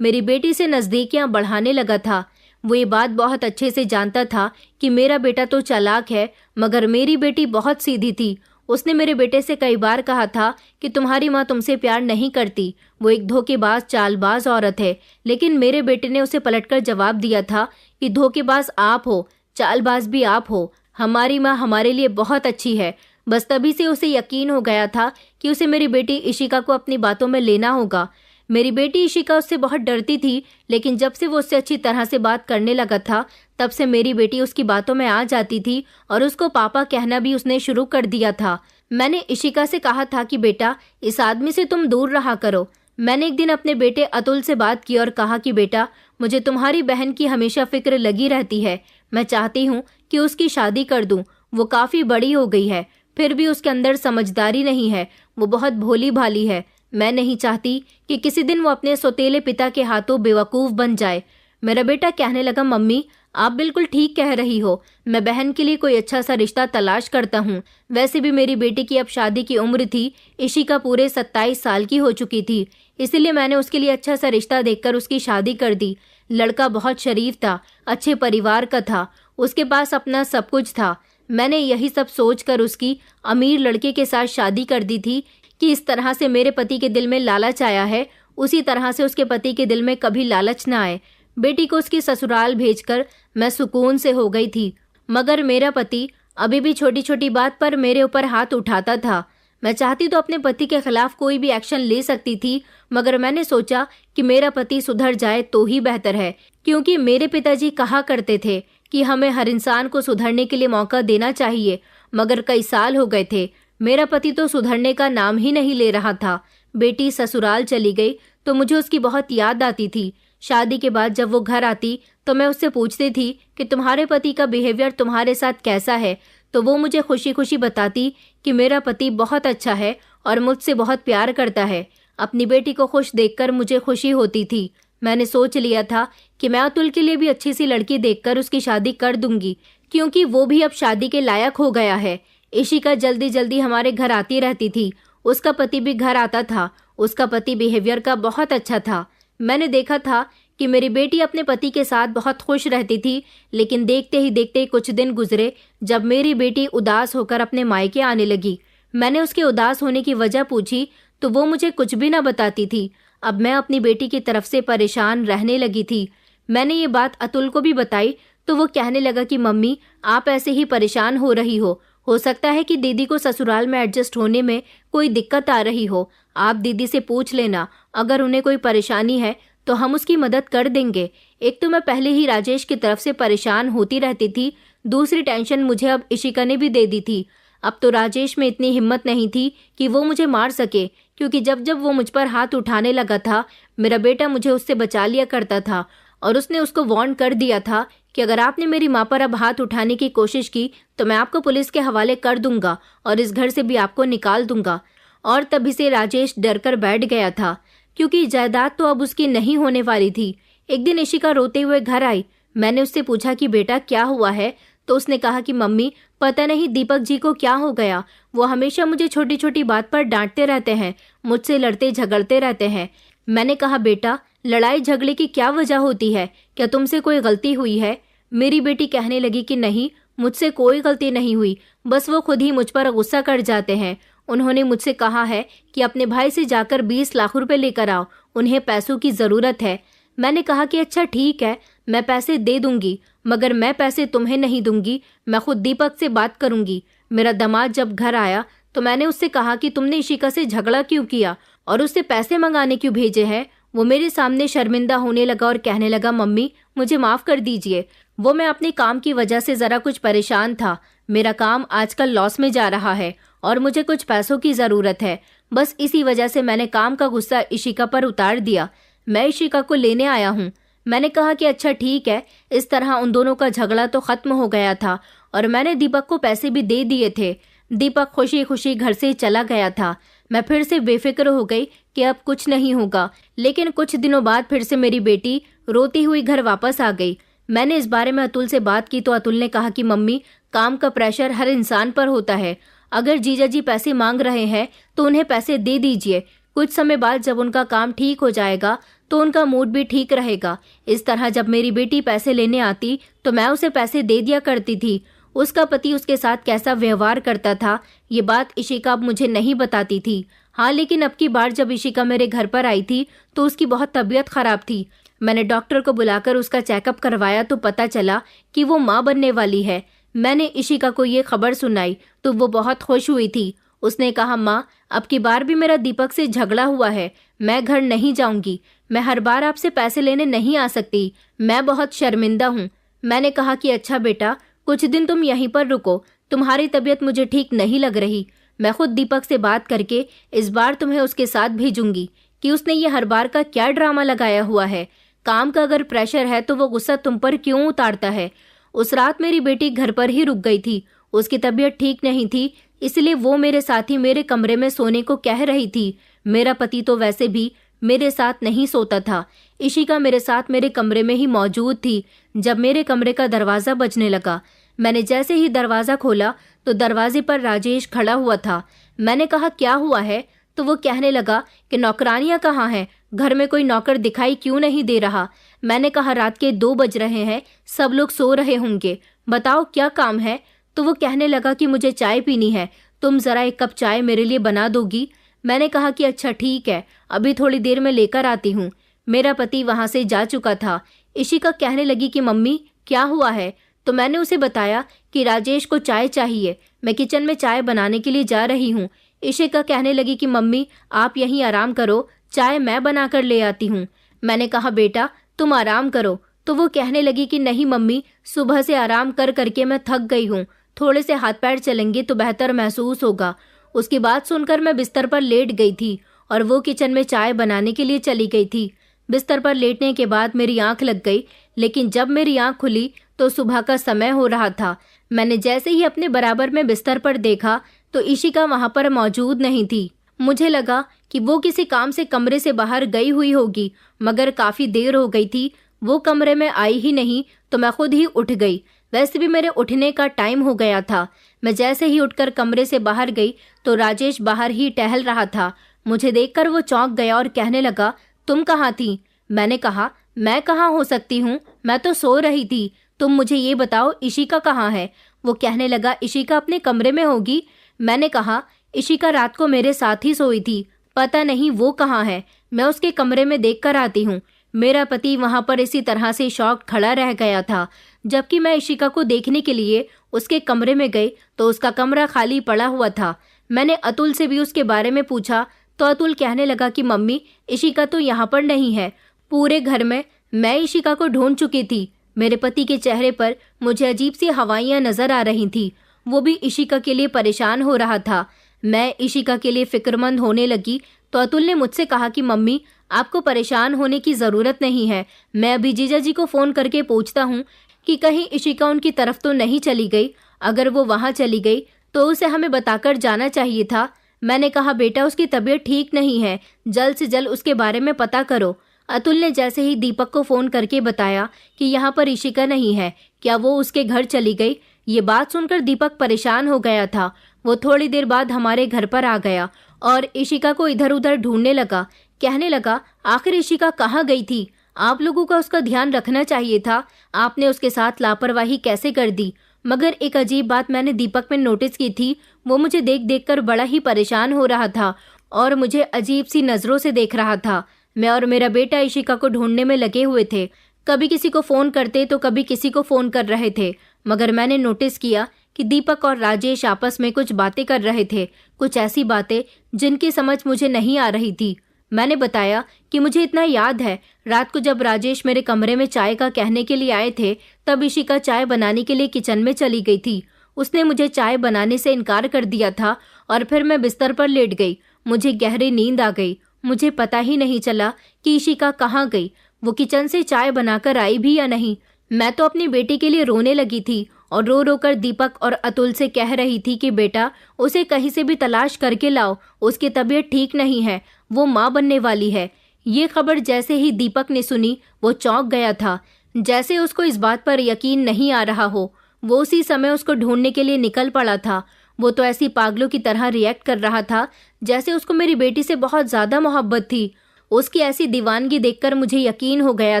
मेरी बेटी से नज़दीकियां बढ़ाने लगा था। वो ये बात बहुत अच्छे से जानता था कि मेरा बेटा तो चालाक है, मगर मेरी बेटी बहुत सीधी थी। उसने मेरे बेटे से कई बार कहा था कि तुम्हारी माँ तुमसे प्यार नहीं करती, वो एक धोखेबाज चालबाज औरत है। लेकिन मेरे बेटे ने उसे पलटकर जवाब दिया था कि धोखेबाज आप हो, चालबाज भी आप हो, हमारी माँ हमारे लिए बहुत अच्छी है। बस तभी से उसे यकीन हो गया था कि उसे मेरी बेटी इशिका को अपनी बातों में लेना होगा। मेरी बेटी इशिका उससे बहुत डरती थी, लेकिन जब से वो उससे अच्छी तरह से बात करने लगा था, तब से मेरी बेटी उसकी बातों में आ जाती थी और उसको पापा कहना भी उसने शुरू कर दिया था। मैंने इशिका से कहा था कि बेटा, इस आदमी से तुम दूर रहा करो। मैंने एक दिन अपने बेटे अतुल से बात की और कहा कि बेटा, मुझे तुम्हारी बहन की हमेशा फिक्र लगी रहती है। मैं चाहती हूँ कि उसकी शादी कर दूँ। वो काफ़ी बड़ी हो गई है, फिर भी उसके अंदर समझदारी नहीं है। वो बहुत भोली भाली है। मैं नहीं चाहती कि किसी दिन वो अपने सौतेले पिता के हाथों बेवकूफ़ बन जाए। मेरा बेटा कहने लगा, मम्मी आप बिल्कुल ठीक कह रही हो, मैं बहन के लिए कोई अच्छा सा रिश्ता तलाश करता हूँ। वैसे भी मेरी बेटी की अब शादी की उम्र थी। इशिका पूरे 27 साल की हो चुकी थी, इसीलिए मैंने उसके लिए अच्छा सा रिश्ता देखकर उसकी शादी कर दी। लड़का बहुत शरीफ था, अच्छे परिवार का था, उसके पास अपना सब कुछ था। मैंने यही सब सोचकर उसकी अमीर लड़के के साथ शादी कर दी थी कि इस तरह से मेरे पति के दिल में लालच आया है, उसी तरह से उसके पति के दिल में कभी लालच ना आए। बेटी को उसकी ससुराल भेजकर मैं सुकून से हो गई थी, मगर मेरा पति अभी भी छोटी छोटी बात पर मेरे ऊपर हाथ उठाता था। मैं चाहती तो अपने पति के खिलाफ कोई भी एक्शन ले सकती थी, मगर मैंने सोचा कि मेरा पति सुधर जाए तो ही बेहतर है, क्योंकि मेरे पिताजी कहा करते थे कि हमें हर इंसान को सुधरने के लिए मौका देना चाहिए। मगर कई साल हो गए थे, मेरा पति तो सुधरने का नाम ही नहीं ले रहा था। बेटी ससुराल चली गई तो मुझे उसकी बहुत याद आती थी। शादी के बाद जब वो घर आती तो मैं उससे पूछती थी कि तुम्हारे पति का बिहेवियर तुम्हारे साथ कैसा है, तो वो मुझे खुशी खुशी बताती कि मेरा पति बहुत अच्छा है और मुझसे बहुत प्यार करता है। अपनी बेटी को खुश देखकर मुझे खुशी होती थी। मैंने सोच लिया था कि मैं अतुल के लिए भी अच्छी सी लड़की देखकर उसकी शादी कर दूंगी, क्योंकि वो भी अब शादी के लायक हो गया है। इशिका जल्दी जल्दी हमारे घर आती रहती थी, उसका पति भी घर आता था। उसका पति बिहेवियर का बहुत अच्छा था। मैंने देखा था कि मेरी बेटी अपने पति के साथ बहुत खुश रहती थी, लेकिन देखते ही देखते कुछ दिन गुजरे जब मेरी बेटी उदास होकर अपने मायके आने लगी। मैंने उसके उदास होने की वजह पूछी तो वो मुझे कुछ भी ना बताती थी। अब मैं अपनी बेटी की तरफ से परेशान रहने लगी थी। मैंने ये बात अतुल को भी बताई तो वो कहने लगा कि मम्मी आप ऐसे ही परेशान हो रही हो सकता है कि दीदी को ससुराल में एडजस्ट होने में कोई दिक्कत आ रही हो। आप दीदी से पूछ लेना, अगर उन्हें कोई परेशानी है तो हम उसकी मदद कर देंगे। एक तो मैं पहले ही राजेश की तरफ से परेशान होती रहती थी, दूसरी टेंशन मुझे अब इशिका ने भी दे दी थी। अब तो राजेश में इतनी हिम्मत नहीं थी कि वो मुझे मार सके, क्योंकि जब जब वो मुझ पर हाथ उठाने लगा था, मेरा बेटा मुझे उससे बचा लिया करता था और उसने उसको वार्न कर दिया था कि अगर आपने मेरी माँ पर अब हाथ उठाने की कोशिश की तो मैं आपको पुलिस के हवाले कर दूंगा और इस घर से भी आपको निकाल दूंगा। और तभी से राजेश डर कर बैठ गया था, क्योंकि जायदाद तो अब उसकी नहीं होने वाली थी। एक दिन इशिका रोते हुए घर आई। मैंने उससे पूछा कि बेटा क्या हुआ है, तो उसने कहा कि मम्मी पता नहीं दीपक जी को क्या हो गया, वो हमेशा मुझे छोटी छोटी बात पर डांटते रहते हैं, मुझसे लड़ते झगड़ते रहते हैं। मैंने कहा बेटा लड़ाई झगड़े की क्या वजह होती है, क्या तुमसे कोई गलती हुई है? मेरी बेटी कहने लगी कि नहीं, मुझसे कोई गलती नहीं हुई, बस वो खुद ही मुझ पर गुस्सा कर जाते हैं। उन्होंने मुझसे कहा है कि अपने भाई से जाकर 20 लाख रुपए लेकर आओ, उन्हें पैसों की ज़रूरत है। मैंने कहा कि अच्छा ठीक है, मैं पैसे दे दूंगी, मगर मैं पैसे तुम्हें नहीं दूंगी, मैं खुद दीपक से बात करूंगी। मेरा दामाद जब घर आया तो मैंने उससे कहा कि तुमने इशिका से झगड़ा क्यों किया और उससे पैसे मंगाने क्यों भेजे हैं। वो मेरे सामने शर्मिंदा होने लगा और कहने लगा मम्मी मुझे माफ़ कर दीजिए, वो मैं अपने काम की वजह से ज़रा कुछ परेशान था। मेरा काम आजकल लॉस में जा रहा है और मुझे कुछ पैसों की ज़रूरत है, बस इसी वजह से मैंने काम का गुस्सा इशिका पर उतार दिया। मैं इशिका को लेने आया हूँ। मैंने कहा कि अच्छा ठीक है। इस तरह उन दोनों का झगड़ा तो ख़त्म हो गया था और मैंने दीपक को पैसे भी दे दिए थे। दीपक खुशी खुशी घर से चला गया था। मैं फिर से बेफिक्र हो गई कि अब कुछ नहीं होगा, लेकिन कुछ दिनों बाद फिर से मेरी बेटी रोती हुई घर वापस आ गई। मैंने इस बारे में अतुल से बात की तो अतुल ने कहा कि मम्मी काम का प्रेशर हर इंसान पर होता है, अगर जीजा जी पैसे मांग रहे हैं तो उन्हें पैसे दे दीजिए। कुछ समय बाद जब उनका काम ठीक हो जाएगा तो उनका मूड भी ठीक रहेगा। इस तरह जब मेरी बेटी पैसे लेने आती तो मैं उसे पैसे दे दिया करती थी। उसका पति उसके साथ कैसा व्यवहार करता था ये बात इशिका अब मुझे नहीं बताती थी। हाँ, लेकिन अब की बार जब इशिका मेरे घर पर आई थी तो उसकी बहुत तबीयत खराब थी। मैंने डॉक्टर को बुलाकर उसका चेकअप करवाया तो पता चला कि वो माँ बनने वाली है। मैंने इशिका को ये खबर सुनाई तो वो बहुत खुश हुई थी। उसने कहा, माँ, अब की बार भी मेरा दीपक से झगड़ा हुआ है, मैं घर नहीं जाऊंगी। मैं हर बार आपसे पैसे लेने नहीं आ सकती, मैं बहुत शर्मिंदा हूँ। मैंने कहा कि अच्छा बेटा, कुछ दिन तुम यहीं पर रुको, तुम्हारी तबीयत मुझे ठीक नहीं लग रही। मैं खुद दीपक से बात करके इस बार तुम्हें उसके साथ भेजूंगी कि उसने ये हर बार का क्या ड्रामा लगाया हुआ है। काम का अगर प्रेशर है तो वो गुस्सा तुम पर क्यों उतारता है। उस रात मेरी बेटी घर पर ही रुक गई थी। उसकी तबीयत ठीक नहीं थी, इसलिए वो मेरे साथ ही मेरे कमरे में सोने को कह रही थी। मेरा पति तो वैसे भी मेरे साथ नहीं सोता था। इशिका मेरे साथ मेरे कमरे में ही मौजूद थी। जब मेरे कमरे का दरवाजा बजने लगा, मैंने जैसे ही दरवाजा खोला तो दरवाजे पर राजेश खड़ा हुआ था। मैंने कहा, क्या हुआ है? तो वो कहने लगा कि नौकरानियां कहाँ हैं, घर में कोई नौकर दिखाई क्यों नहीं दे रहा। मैंने कहा, रात के 2 बज रहे हैं, सब लोग सो रहे होंगे, बताओ क्या काम है। तो वो कहने लगा कि मुझे चाय पीनी है, तुम जरा 1 कप चाय मेरे लिए बना दोगी। मैंने कहा कि अच्छा ठीक है, अभी थोड़ी देर में लेकर आती हूँ। मेरा पति वहां से जा चुका था। इशिका कहने लगी कि मम्मी क्या हुआ है। तो मैंने उसे बताया कि राजेश को चाय चाहिए, मैं किचन में चाय बनाने के लिए जा रही हूँ। इशिका कहने लगी कि मम्मी आप यहीं आराम करो, चाय मैं बना कर ले आती हूँ। मैंने कहा, बेटा तुम आराम करो। तो वो कहने लगी कि नहीं मम्मी, सुबह से आराम कर करके मैं थक गई हूँ, थोड़े से हाथ पैर चलेंगे तो बेहतर महसूस होगा। उसकी बात सुनकर मैं बिस्तर पर लेट गई थी और वो किचन में चाय बनाने के लिए चली गई थी। बिस्तर पर लेटने के बाद मेरी आंख लग गई, लेकिन जब मेरी आंख खुली तो सुबह का समय हो रहा था। मैंने जैसे ही अपने बराबर में बिस्तर पर देखा तो इशिका वहां पर मौजूद नहीं थी। मुझे लगा कि वो किसी काम से कमरे से बाहर गई हुई होगी, मगर काफी देर हो गई थी, वो कमरे में आई ही नहीं। तो मैं खुद ही उठ गई। वैसे भी मेरे उठने का टाइम हो गया था। मैं जैसे ही उठकर कमरे से बाहर गई तो राजेश बाहर ही टहल रहा था। मुझे देखकर वो चौंक गया और कहने लगा, तुम कहाँ थी? मैंने कहा, मैं कहाँ हो सकती हूँ, मैं तो सो रही थी। तुम मुझे ये बताओ इशिका कहाँ है? वो कहने लगा, इशिका अपने कमरे में होगी। मैंने कहा, इशिका रात को मेरे साथ ही सोई थी, पता नहीं वो कहाँ है, मैं उसके कमरे में देख कर आती हूँ। मेरा पति वहां पर इसी तरह से शॉक खड़ा रह गया था। जबकि मैं इशिका को देखने के लिए उसके कमरे में गई तो उसका कमरा खाली पड़ा हुआ था। मैंने अतुल से भी उसके बारे में पूछा तो अतुल कहने लगा कि मम्मी इशिका तो यहाँ पर नहीं है। पूरे घर में मैं इशिका को ढूंढ चुकी थी। मेरे पति के चेहरे पर मुझे अजीब सी हवाइयां नजर आ रही थी। वो भी इशिका के लिए परेशान हो रहा था। मैं इशिका के लिए फिक्रमंद होने लगी तो अतुल ने मुझसे कहा कि मम्मी आपको परेशान होने की जरूरत नहीं है, मैं अभी जीजा जी को फोन करके पूछता हूँ कि कहीं इशिका उनकी तरफ तो नहीं चली गई। अगर वो वहां चली गई तो उसे हमें बताकर जाना चाहिए था। मैंने कहा, बेटा उसकी तबीयत ठीक नहीं है, जल्द से जल्द उसके बारे में पता करो। अतुल ने जैसे ही दीपक को फोन करके बताया कि यहाँ पर इशिका नहीं है, क्या वो उसके घर चली गई? ये बात सुनकर दीपक परेशान हो गया था। वो थोड़ी देर बाद हमारे घर पर आ गया और इशिका को इधर उधर ढूंढने लगा। कहने लगा, आखिर इशिका कहाँ गई थी? आप लोगों का उसका ध्यान रखना चाहिए था, आपने उसके साथ लापरवाही कैसे कर दी? मगर एक अजीब बात मैंने दीपक में नोटिस की थी, वो मुझे देख देख कर बड़ा ही परेशान हो रहा था और मुझे अजीब सी नजरों से देख रहा था। मैं और मेरा बेटा इशिका को ढूंढने में लगे हुए थे। कभी किसी को फोन करते तो कभी किसी को फोन कर रहे थे, मगर मैंने नोटिस किया कि दीपक और राजेश आपस में कुछ बातें कर रहे थे, कुछ ऐसी बातें जिनकी समझ मुझे नहीं आ रही थी। मैंने बताया कि मुझे इतना याद है, रात को जब राजेश मेरे कमरे में चाय का कहने के लिए आए थे तब इशिका चाय बनाने के लिए किचन में चली गई थी। उसने मुझे चाय बनाने से इनकार कर दिया था और फिर मैं बिस्तर पर लेट गई। मुझे गहरी नींद आ गई। मुझे पता ही नहीं चला कि इशिका कहाँ गई, वो किचन से चाय बनाकर आई भी या नहीं। मैं तो अपनी बेटी के लिए रोने लगी थी और रो रो कर दीपक और अतुल से कह रही थी कि बेटा उसे कहीं से भी तलाश करके लाओ, उसकी तबीयत ठीक नहीं है, वो माँ बनने वाली है। ये खबर जैसे ही दीपक ने सुनी वो चौंक गया था, जैसे उसको इस बात पर यकीन नहीं आ रहा हो। वो उसी समय उसको ढूंढने के लिए निकल पड़ा था। वो तो ऐसी पागलों की तरह रिएक्ट कर रहा था जैसे उसको मेरी बेटी से बहुत ज्यादा मोहब्बत थी। उसकी ऐसी दीवानगी देखकर मुझे यकीन हो गया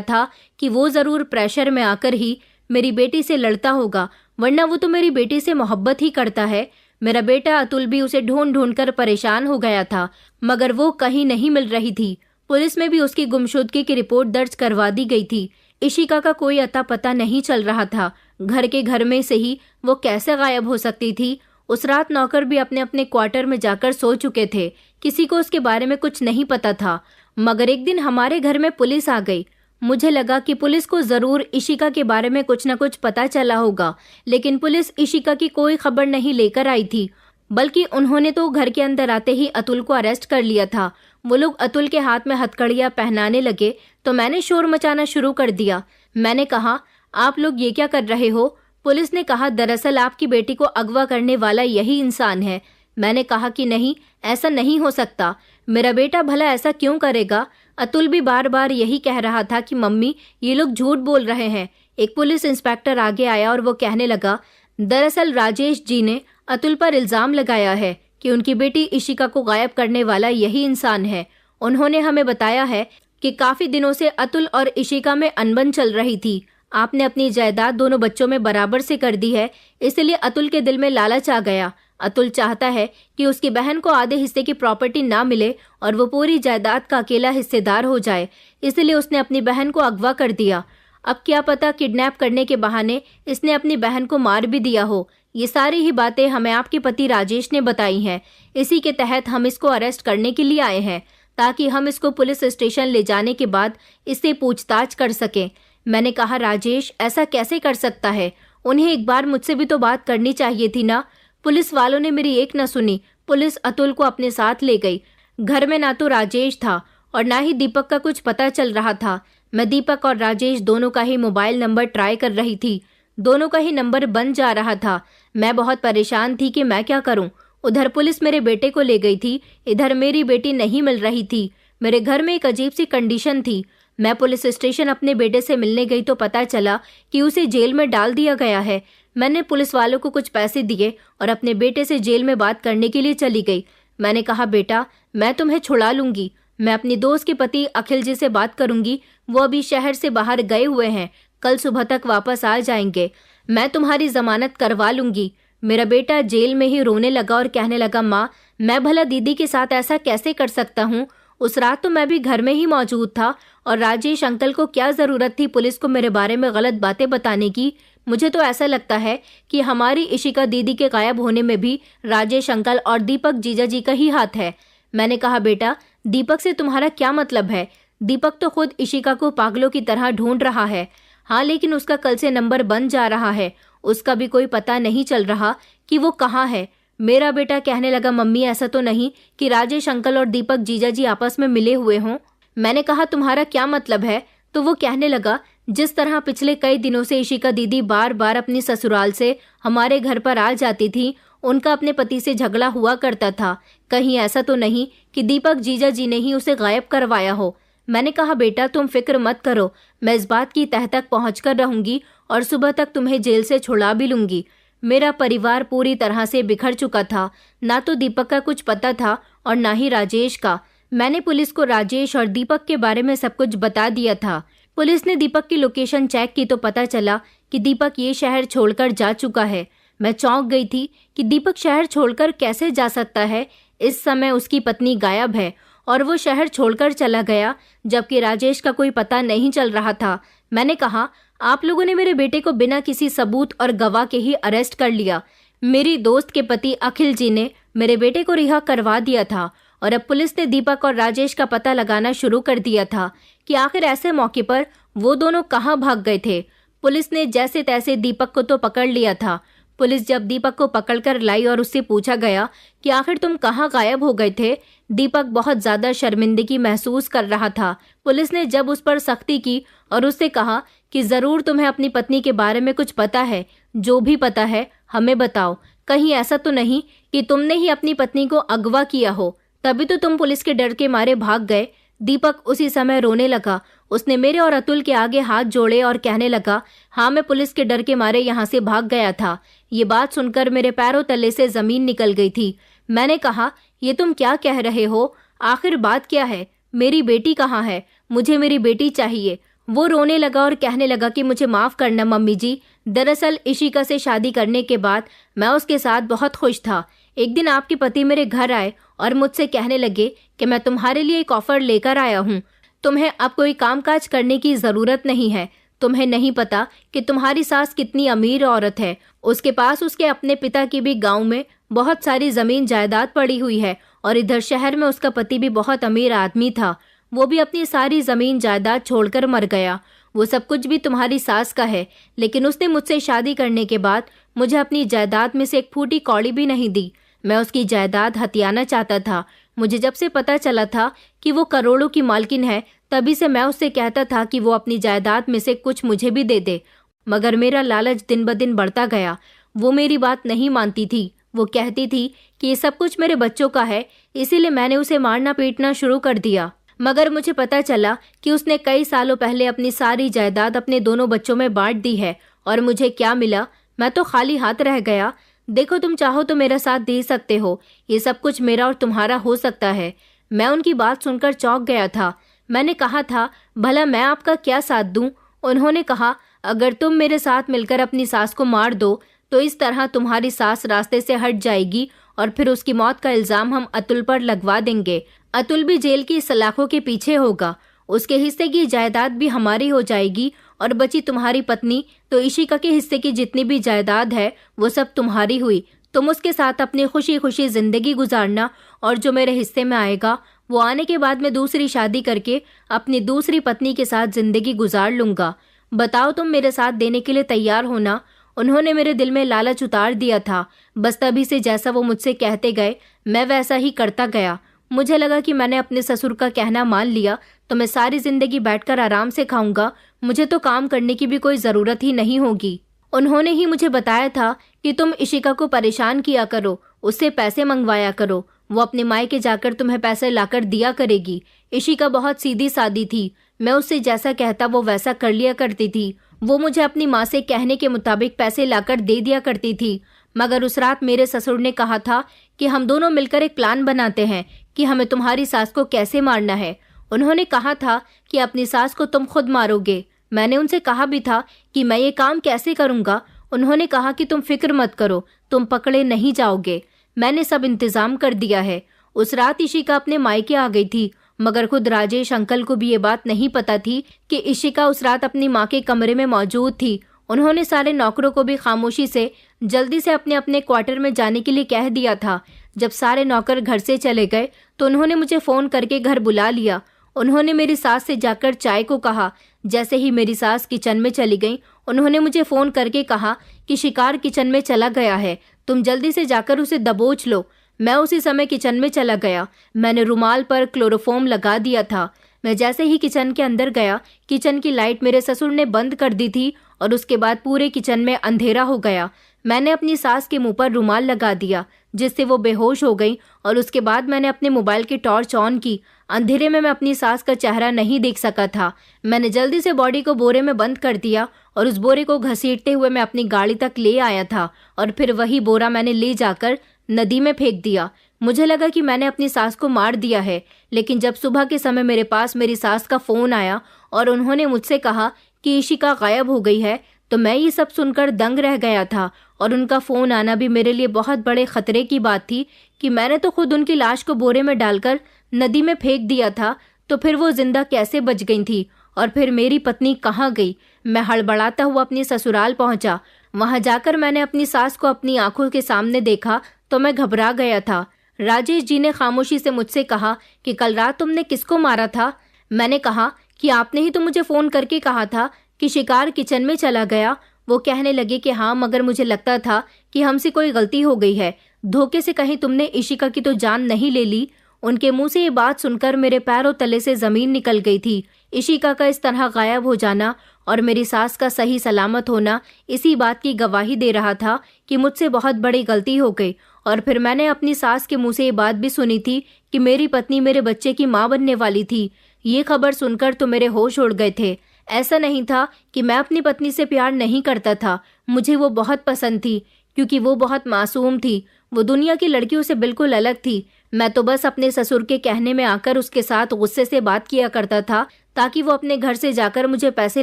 था कि वो जरूर प्रेशर में आकर ही मेरी बेटी से लड़ता होगा, वरना वो तो मेरी बेटी से मोहब्बत ही करता है। मेरा बेटा अतुल भी उसे ढूंढ ढूंढ कर परेशान हो गया था, मगर वो कहीं नहीं मिल रही थी। पुलिस में भी उसकी गुमशुदगी की रिपोर्ट दर्ज करवा दी गई थी। इशिका का कोई अता पता नहीं चल रहा था। घर के घर में से ही वो कैसे गायब हो सकती थी। उस रात नौकर भी अपने अपने क्वार्टर में जाकर सो चुके थे। किसी को उसके बारे में कुछ नहीं पता था। मगर एक दिन हमारे घर में पुलिस आ गई। मुझे लगा कि पुलिस को जरूर इशिका के बारे में कुछ न कुछ पता चला होगा, लेकिन पुलिस इशिका की कोई खबर नहीं लेकर आई थी, बल्कि उन्होंने तो घर के अंदर आते ही अतुल को अरेस्ट कर लिया था। वो लोग अतुल के हाथ में हथकड़ियां पहनाने लगे तो मैंने शोर मचाना शुरू कर दिया। मैंने कहा, आप लोग ये क्या कर रहे हो? पुलिस ने कहा, दरअसल आपकी बेटी को अगवा करने वाला यही इंसान है। मैंने कहा कि नहीं, ऐसा नहीं हो सकता। मेरा बेटा भला ऐसा क्यों करेगा? अतुल भी बार बार यही कह रहा था कि मम्मी, ये लोग झूठ बोल रहे हैं। एक पुलिस इंस्पेक्टर आगे आया और वो कहने लगा, दरअसल राजेश जी ने अतुल पर इल्जाम लगाया है कि उनकी बेटी इशिका को गायब करने वाला यही इंसान है। उन्होंने हमें बताया है कि काफी दिनों से अतुल और इशिका में अनबन चल रही थी। आपने अपनी जायदाद दोनों बच्चों में बराबर से कर दी है, इसलिए अतुल के दिल में लालच आ गया। अतुल चाहता है कि उसकी बहन को आधे हिस्से की प्रॉपर्टी ना मिले और वो पूरी जायदाद का अकेला हिस्सेदार हो जाए, इसलिए उसने अपनी बहन को अगवा कर दिया। अब क्या पता किडनैप करने के बहाने इसने अपनी बहन को मार भी दिया हो। ये सारी ही बातें हमें आपके पति राजेश ने बताई हैं। इसी के तहत हम इसको अरेस्ट करने के लिए आए हैं, ताकि हम इसको पुलिस स्टेशन ले जाने के बाद इससे पूछताछ कर सकें। मैंने कहा, राजेश ऐसा कैसे कर सकता है? उन्हें एक बार मुझसे भी तो बात करनी चाहिए थी ना। पुलिस वालों ने मेरी एक न सुनी। पुलिस अतुल को अपने साथ ले गई। घर में ना तो राजेश था और ना ही दीपक का कुछ पता चल रहा था। मैं दीपक और राजेश दोनों का ही मोबाइल नंबर ट्राई कर रही थी। दोनों का ही नंबर बंद जा रहा था। मैं बहुत परेशान थी कि मैं क्या करूं। उधर पुलिस मेरे बेटे को ले गई थी, इधर मेरी बेटी नहीं मिल रही थी। मेरे घर में एक अजीब सी कंडीशन थी। मैं पुलिस स्टेशन अपने बेटे से मिलने गई तो पता चला कि उसे जेल में डाल दिया गया है। मैंने पुलिस वालों को कुछ पैसे दिए और अपने बेटे से जेल में बात करने के लिए चली गई। मैंने कहा, बेटा मैं तुम्हें छुड़ा लूंगी। मैं अपनी दोस्त के पति अखिल जी से बात करूंगी। वो अभी शहर से बाहर गए हुए हैं, कल सुबह तक वापस आ जाएंगे। मैं तुम्हारी जमानत करवा लूंगी। मेरा बेटा जेल में ही रोने लगा और कहने लगा, माँ मैं भला दीदी के साथ ऐसा कैसे कर सकता हूँ? उस रात तो मैं भी घर में ही मौजूद था और राजेश अंकल को क्या जरूरत थी पुलिस को मेरे बारे में गलत बातें बताने की? मुझे तो ऐसा लगता है कि हमारी इशिका दीदी के गायब होने में भी राजेश अंकल और दीपक जीजा जी का ही हाथ है। मैंने कहा, बेटा दीपक से तुम्हारा क्या मतलब है? दीपक तो खुद इशिका को पागलों की तरह ढूंढ रहा है। हाँ, लेकिन उसका कल से नंबर बंद जा रहा है। उसका भी कोई पता नहीं चल रहा कि वो कहाँ है। मेरा बेटा कहने लगा, मम्मी ऐसा तो नहीं कि राजेश अंकल और दीपक जीजा जी आपस में मिले हुए हों? मैंने कहा, तुम्हारा क्या मतलब है? तो वो कहने लगा, जिस तरह पिछले कई दिनों से इशिका दीदी बार बार अपनी ससुराल से हमारे घर पर आ जाती थी, उनका अपने पति से झगड़ा हुआ करता था। कहीं ऐसा तो नहीं कि दीपक जीजा जी ने ही उसे गायब करवाया हो? मैंने कहा, बेटा तुम फिक्र मत करो, मैं इस बात की तह तक पहुँच कर रहूंगी और सुबह तक तुम्हें जेल से छुड़ा भी लूंगी। मेरा परिवार पूरी तरह से बिखर चुका था। ना तो दीपक का कुछ पता था और ना ही राजेश का। मैंने पुलिस को राजेश और दीपक के बारे में सब कुछ बता दिया था। पुलिस ने दीपक की लोकेशन चेक की तो पता चला कि दीपक ये शहर छोड़कर जा चुका है। मैं चौंक गई थी कि दीपक शहर छोड़कर कैसे जा सकता है। इस समय उसकी पत्नी गायब है और वो शहर छोड़कर चला गया, जबकि राजेश का कोई पता नहीं चल रहा था। मैंने कहा, आप लोगों ने मेरे बेटे को बिना किसी सबूत और गवाह के ही अरेस्ट कर लिया। मेरी दोस्त के पति अखिल जी ने मेरे बेटे को रिहा करवा दिया था और अब पुलिस ने दीपक और राजेश का पता लगाना शुरू कर दिया था कि आखिर ऐसे मौके पर वो दोनों कहाँ भाग गए थे। पुलिस ने जैसे तैसे दीपक को तो पकड़ लिया था। पुलिस जब दीपक को पकड़कर लाई और उससे पूछा गया कि आखिर तुम कहाँ गायब हो गए थे, दीपक बहुत ज्यादा शर्मिंदगी महसूस कर रहा था। पुलिस ने जब उस पर सख्ती की और उससे कहा कि जरूर तुम्हें अपनी पत्नी के बारे में कुछ पता है, जो भी पता है हमें बताओ। कहीं ऐसा तो नहीं कि तुमने ही अपनी पत्नी को अगवा किया हो, तभी तो तुम पुलिस के डर के मारे भाग गए। दीपक उसी समय रोने लगा। उसने मेरे और अतुल के आगे हाथ जोड़े और कहने लगा, हाँ मैं पुलिस के डर के मारे यहाँ से भाग गया था। ये बात सुनकर मेरे पैरों तले से जमीन निकल गई थी। मैंने कहा, ये तुम क्या कह रहे हो? आखिर बात क्या है? मेरी बेटी कहाँ है? मुझे मेरी बेटी चाहिए। वो रोने लगा और कहने लगा कि मुझे माफ करना मम्मी जी, दरअसल इशिका से शादी करने के बाद मैं उसके साथ बहुत खुश था। एक दिन आपके पति मेरे घर आए और मुझसे कहने लगे कि मैं तुम्हारे लिए एक ऑफर लेकर आया हूँ। तुम्हें अब कोई कामकाज करने की जरूरत नहीं है। तुम्हें नहीं पता कि तुम्हारी सास कितनी अमीर औरत है। उसके पास उसके अपने पिता की भी गांव में बहुत सारी जमीन जायदाद पड़ी हुई है और इधर शहर में उसका पति भी बहुत अमीर आदमी था। वो भी अपनी सारी जमीन जायदाद छोड़कर मर गया। वो सब कुछ भी तुम्हारी सास का है, लेकिन उसने मुझसे शादी करने के बाद मुझे अपनी जायदाद में से एक फूटी कौड़ी भी नहीं दी। मैं उसकी जायदाद हथियाना चाहता था। मुझे जब से पता चला था कि वो करोड़ों की मालकिन है, तभी से मैं उससे कहता था कि वो अपनी जायदाद में से कुछ मुझे भी दे दे, मगर मेरा लालच दिन ब दिन बढ़ता गया। वो मेरी बात नहीं मानती थी। वो कहती थी कि ये सब कुछ मेरे बच्चों का है, इसीलिए मैंने उसे मारना पीटना शुरू कर दिया। मगर मुझे पता चला कि उसने कई सालों पहले अपनी सारी जायदाद अपने दोनों बच्चों में बांट दी है। और मुझे क्या मिला? मैं तो खाली हाथ रह गया। देखो, तुम चाहो तो मेरा साथ दे सकते हो। ये सब कुछ मेरा और तुम्हारा हो सकता है। मैं उनकी बात सुनकर चौंक गया था। मैंने कहा था, भला मैं आपका क्या साथ दूं? उन्होंने कहा, अगर तुम मेरे साथ मिलकर अपनी सास को मार दो तो इस तरह तुम्हारी सास रास्ते से हट जाएगी और फिर उसकी मौत का इल्जाम हम अतुल पर लगवा देंगे। अतुल भी जेल की सलाखों के पीछे होगा। उसके हिस्से की जायदाद भी हमारी हो जाएगी और बची तुम्हारी पत्नी तो इशिका के हिस्से की जितनी भी जायदाद है वो सब तुम्हारी हुई। तुम उसके साथ अपनी खुशी खुशी जिंदगी गुजारना और जो मेरे हिस्से में आएगा वो आने के बाद मैं दूसरी शादी करके अपनी दूसरी पत्नी के साथ जिंदगी गुजार लूंगा। बताओ, तुम मेरे साथ देने के लिए तैयार हो ना? उन्होंने मेरे दिल में लालच उतार दिया था। बस तभी से जैसा वो मुझसे कहते गए मैं वैसा ही करता गया। मुझे लगा कि मैंने अपने ससुर का कहना मान लिया तो मैं सारी जिंदगी बैठकर आराम से खाऊंगा। मुझे तो काम करने की भी कोई जरूरत ही नहीं होगी। उन्होंने ही मुझे बताया था कि तुम इशिका को परेशान किया करो, उससे पैसे मंगवाया करो, वो अपने मायके जाकर तुम्हें पैसे लाकर दिया करेगी। इशिका बहुत सीधी सादी थी। मैं उससे जैसा कहता वो वैसा कर लिया करती थी। वो मुझे अपनी माँ से कहने के मुताबिक पैसे लाकर दे दिया करती थी। मगर उस रात मेरे ससुर ने कहा था कि हम दोनों मिलकर एक प्लान बनाते हैं कि हमें तुम्हारी सास को कैसे मारना है। उन्होंने कहा था कि अपनी सास को तुम खुद मारोगे। मैंने उनसे कहा भी था कि मैं ये काम कैसे करूंगा। उन्होंने कहा कि तुम फिक्र मत करो, तुम पकड़े नहीं जाओगे। मैंने सब इंतजाम कर दिया है। उस रात इशिका अपने मायके आ गई थी, मगर खुद राजेश अंकल को भी ये बात नहीं पता थी कि इशिका उस रात अपनी माँ के कमरे में मौजूद थी। उन्होंने सारे नौकरों को भी खामोशी से जल्दी से अपने अपने क्वार्टर में जाने के लिए कह दिया था। जब सारे नौकर घर से चले गए तो उन्होंने मुझे फोन करके घर बुला लिया। उन्होंने मेरी सास से जाकर चाय को कहा। जैसे ही मेरी सास किचन में चली गई, उन्होंने मुझे फोन करके कहा कि शिकार किचन में चला गया है, तुम जल्दी से जाकर उसे दबोच लो। मैं उसी समय किचन में चला गया। मैंने रुमाल पर क्लोरोफॉर्म लगा दिया था। मैं जैसे ही किचन के अंदर गया, किचन की लाइट मेरे ससुर ने बंद कर दी थी और उसके बाद पूरे किचन में अंधेरा हो गया। मैंने अपनी सास के मुंह पर रुमाल लगा दिया जिससे वो बेहोश हो गई और उसके बाद मैंने अपने मोबाइल की टॉर्च ऑन की। अंधेरे में मैं अपनी सास का चेहरा नहीं देख सका था। मैंने जल्दी से बॉडी को बोरे में बंद कर दिया और उस बोरे को घसीटते हुए मैं अपनी गाड़ी तक ले आया था और फिर वही बोरा मैंने ले जाकर नदी में फेंक दिया। मुझे लगा कि मैंने अपनी सास को मार दिया है, लेकिन जब सुबह के समय मेरे पास मेरी सास का फोन आया और उन्होंने मुझसे कहा कि इशिका गायब हो गई है, तो मैं ये सब सुनकर दंग रह गया था। और उनका फोन आना भी मेरे लिए बहुत बड़े खतरे की बात थी कि मैंने तो खुद उनकी लाश को बोरे में डालकर नदी में फेंक दिया था, तो फिर वो जिंदा कैसे बच गई थी और फिर मेरी पत्नी कहाँ गई। मैं हड़बड़ाता हुआ अपनी ससुराल पहुंचा। वहां जाकर मैंने अपनी सास को अपनी आंखों के सामने देखा तो मैं घबरा गया था। राजेश जी ने खामोशी से मुझसे कहा कि कल रात तुमने किसको मारा था? मैंने कहा कि आपने ही तो मुझे फोन करके कहा था कि शिकार किचन में चला गया। वो कहने लगे कि हाँ, मगर मुझे लगता था कि हमसे कोई गलती हो गई है। धोखे से कहीं तुमने इशिका की तो जान नहीं ले ली। उनके मुंह से ये बात सुनकर मेरे पैरों तले से जमीन निकल गई थी। इशिका का इस तरह गायब हो जाना और मेरी सास का सही सलामत होना इसी बात की गवाही दे रहा था कि मुझसे बहुत बड़ी गलती हो गई। और फिर मैंने अपनी सास के मुंह से ये बात भी सुनी थी कि मेरी पत्नी मेरे बच्चे की मां बनने वाली थी। ये खबर सुनकर तो मेरे होश उड़ गए थे। ऐसा नहीं था कि मैं अपनी पत्नी से प्यार नहीं करता था, मुझे वो बहुत पसंद थी, क्योंकि वो बहुत मासूम थी। वो दुनिया की लड़कियों से बिल्कुल अलग थी। मैं तो बस अपने ससुर के कहने में आकर उसके साथ गुस्से से बात किया करता था ताकि वो अपने घर से जाकर मुझे पैसे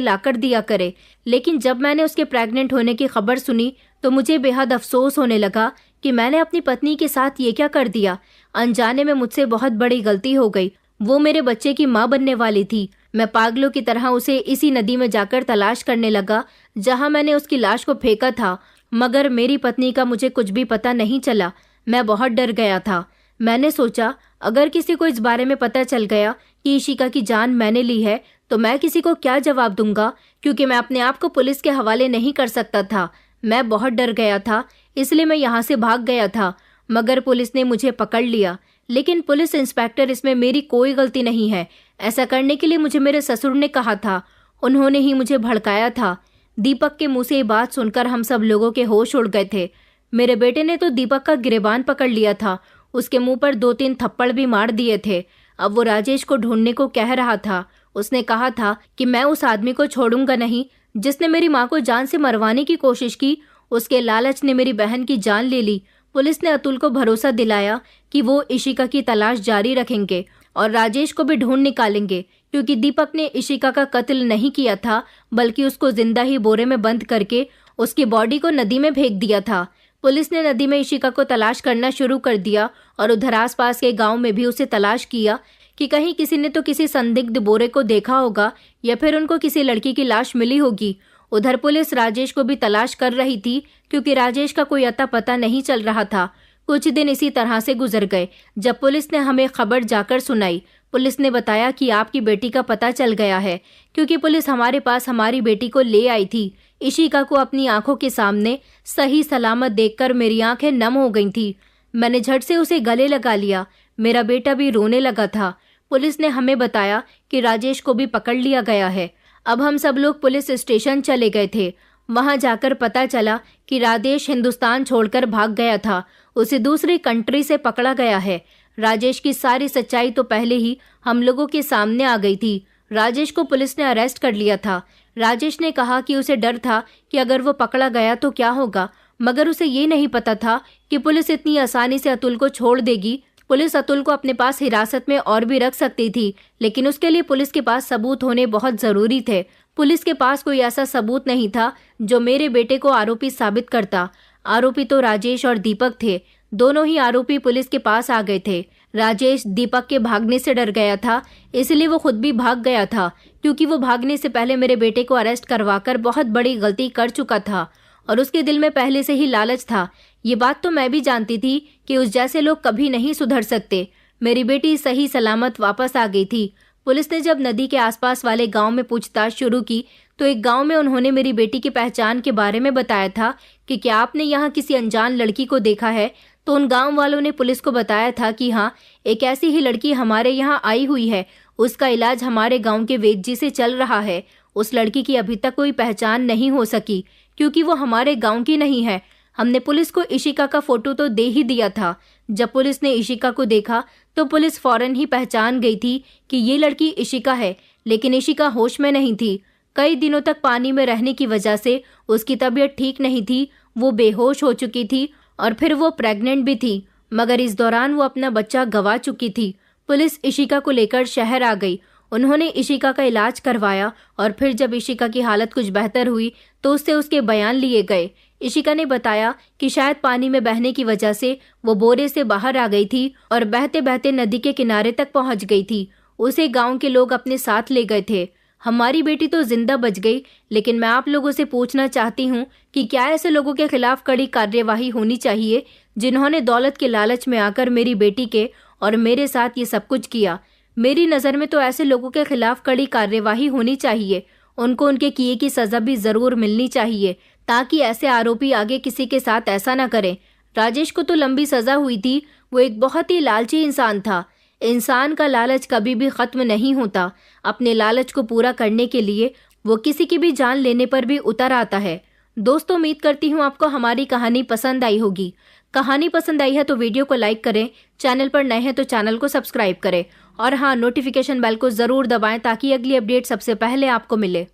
लाकर दिया करे। लेकिन जब मैंने उसके प्रेग्नेंट होने की खबर सुनी तो मुझे बेहद अफसोस होने लगा कि मैंने अपनी पत्नी के साथ ये क्या कर दिया। अनजाने में मुझसे बहुत बड़ी गलती हो गई। वो मेरे बच्चे की माँ बनने वाली थी। मैं पागलों की तरह उसे इसी नदी में जाकर तलाश करने लगा जहाँ मैंने उसकी लाश को फेंका था, मगर मेरी पत्नी का मुझे कुछ भी पता नहीं चला। मैं बहुत डर गया था। मैंने सोचा अगर किसी को इस बारे में पता चल गया कि इशिका की जान मैंने ली है तो मैं किसी को क्या जवाब दूंगा, क्योंकि मैं अपने आप को पुलिस के हवाले नहीं कर सकता था। मैं बहुत डर गया था, इसलिए मैं यहाँ से भाग गया था, मगर पुलिस ने मुझे पकड़ लिया। लेकिन पुलिस इंस्पेक्टर, इसमें मेरी कोई गलती नहीं है। ऐसा करने के लिए मुझे मेरे ससुर ने कहा था। उन्होंने ही मुझे भड़काया था। दीपक के मुंह से ये बात सुनकर हम सब लोगों के होश उड़ गए थे। मेरे बेटे ने तो दीपक का गिरेबान पकड़ लिया था। उसके मुंह पर 2-3 थप्पड़ भी मार दिए थे। अब वो राजेश को ढूंढने को कह रहा था। उसने कहा था कि मैं उस आदमी को छोड़ूंगा नहीं जिसने मेरी माँ को जान से मरवाने की कोशिश की। उसके लालच ने मेरी बहन की जान ले ली। पुलिस ने अतुल को भरोसा दिलाया कि वो इशिका की तलाश जारी रखेंगे और राजेश को भी ढूंढ निकालेंगे, क्योंकि दीपक ने इशिका का कत्ल नहीं किया था, बल्कि उसको जिंदा ही बोरे में बंद करके उसकी बॉडी को नदी में फेंक दिया था। पुलिस ने नदी में इशिका को तलाश करना शुरू कर दिया और उधर आसपास के गांव में भी उसे तलाश किया कि कहीं किसी ने तो किसी संदिग्ध बोरे को देखा होगा या फिर उनको किसी लड़की की लाश मिली होगी। उधर पुलिस राजेश को भी तलाश कर रही थी, क्योंकि राजेश का कोई अता पता नहीं चल रहा था। कुछ दिन इसी तरह से गुजर गए जब पुलिस ने हमें खबर जाकर सुनाई। पुलिस ने बताया कि आपकी बेटी का पता चल गया है, क्योंकि पुलिस हमारे पास हमारी बेटी को ले आई थी। इशिका को अपनी आंखों के सामने सही सलामत देखकर मेरी आंखें नम हो गई थी। मैंने झट से उसे गले लगा लिया। मेरा बेटा भी रोने लगा था। पुलिस ने हमें बताया कि राजेश को भी पकड़ लिया गया है। अब हम सब लोग पुलिस स्टेशन चले गए थे। वहां जाकर पता चला कि राजेश हिंदुस्तान छोड़कर भाग गया था। उसे दूसरी कंट्री से पकड़ा गया है। राजेश की सारी सच्चाई तो पहले ही हम लोगों के सामने आ गई थी। राजेश को पुलिस ने अरेस्ट कर लिया था। राजेश ने कहा कि उसे डर था कि अगर वो पकड़ा गया तो क्या होगा, मगर उसे ये नहीं पता था कि पुलिस इतनी आसानी से अतुल को छोड़ देगी। पुलिस अतुल को अपने पास हिरासत में और भी रख सकती थी, लेकिन उसके लिए पुलिस के पास सबूत होने बहुत जरूरी थे। पुलिस के पास कोई ऐसा सबूत नहीं था जो मेरे बेटे को आरोपी साबित करता। आरोपी तो राजेश और दीपक थे। दोनों ही आरोपी पुलिस के पास आ गए थे। राजेश दीपक के भागने से डर गया था, इसलिए वो खुद भी भाग गया था, क्योंकि वो भागने से पहले मेरे बेटे को अरेस्ट करवाकर बहुत बड़ी गलती कर चुका था और उसके दिल में पहले से ही लालच था। ये बात तो मैं भी जानती थी कि उस जैसे लोग कभी नहीं सुधर सकते। मेरी बेटी सही सलामत वापस आ गई थी। पुलिस ने जब नदी के आसपास वाले गांव में पूछताछ शुरू की तो एक गांव में उन्होंने मेरी बेटी की पहचान के बारे में बताया था कि क्या आपने यहाँ किसी अनजान लड़की को देखा है। तो उन गांव वालों ने पुलिस को बताया था कि हाँ, एक ऐसी ही लड़की हमारे यहाँ आई हुई है। उसका इलाज हमारे गांव के वैद्य जी से चल रहा है। उस लड़की की अभी तक कोई पहचान नहीं हो सकी, क्योंकि वो हमारे गांव की नहीं है। हमने पुलिस को इशिका का फोटो तो दे ही दिया था। जब पुलिस ने इशिका को देखा तो पुलिस फौरन ही पहचान गई थी कि ये लड़की इशिका है, लेकिन इशिका होश में नहीं थी। कई दिनों तक पानी में रहने की वजह से उसकी तबीयत ठीक नहीं थी। वो बेहोश हो चुकी थी और फिर वो प्रेग्नेंट भी थी, मगर इस दौरान वो अपना बच्चा गंवा चुकी थी। पुलिस इशिका को लेकर शहर आ गई। उन्होंने इशिका का इलाज करवाया और फिर जब इशिका की हालत कुछ बेहतर हुई तो उससे उसके बयान लिए गए। इशिका ने बताया कि शायद पानी में बहने की वजह से वो बोरे से बाहर आ गई थी और बहते बहते नदी के किनारे तक पहुंच गई थी। उसे गांव के लोग अपने साथ ले गए थे। हमारी बेटी तो जिंदा बच गई, लेकिन मैं आप लोगों से पूछना चाहती हूँ कि क्या ऐसे लोगों के खिलाफ कड़ी कार्यवाही होनी चाहिए जिन्होंने दौलत के लालच में आकर मेरी बेटी के और मेरे साथ ये सब कुछ किया। मेरी नज़र में तो ऐसे लोगों के खिलाफ कड़ी कार्यवाही होनी चाहिए। उनको उनके किए की सजा भी जरूर मिलनी चाहिए, ताकि ऐसे आरोपी आगे किसी के साथ ऐसा ना करें। राजेश को तो लंबी सजा हुई थी। वो एक बहुत ही लालची इंसान था। इंसान का लालच कभी भी खत्म नहीं होता। अपने लालच को पूरा करने के लिए वो किसी की भी जान लेने पर भी उतर आता है। दोस्तों, उम्मीद करती हूँ आपको हमारी कहानी पसंद आई होगी। कहानी पसंद आई है तो वीडियो को लाइक करें, चैनल पर नए हैं तो चैनल को सब्सक्राइब करें और हाँ, नोटिफिकेशन बेल को जरूर दबाएं ताकि अगली अपडेट सबसे पहले आपको मिले।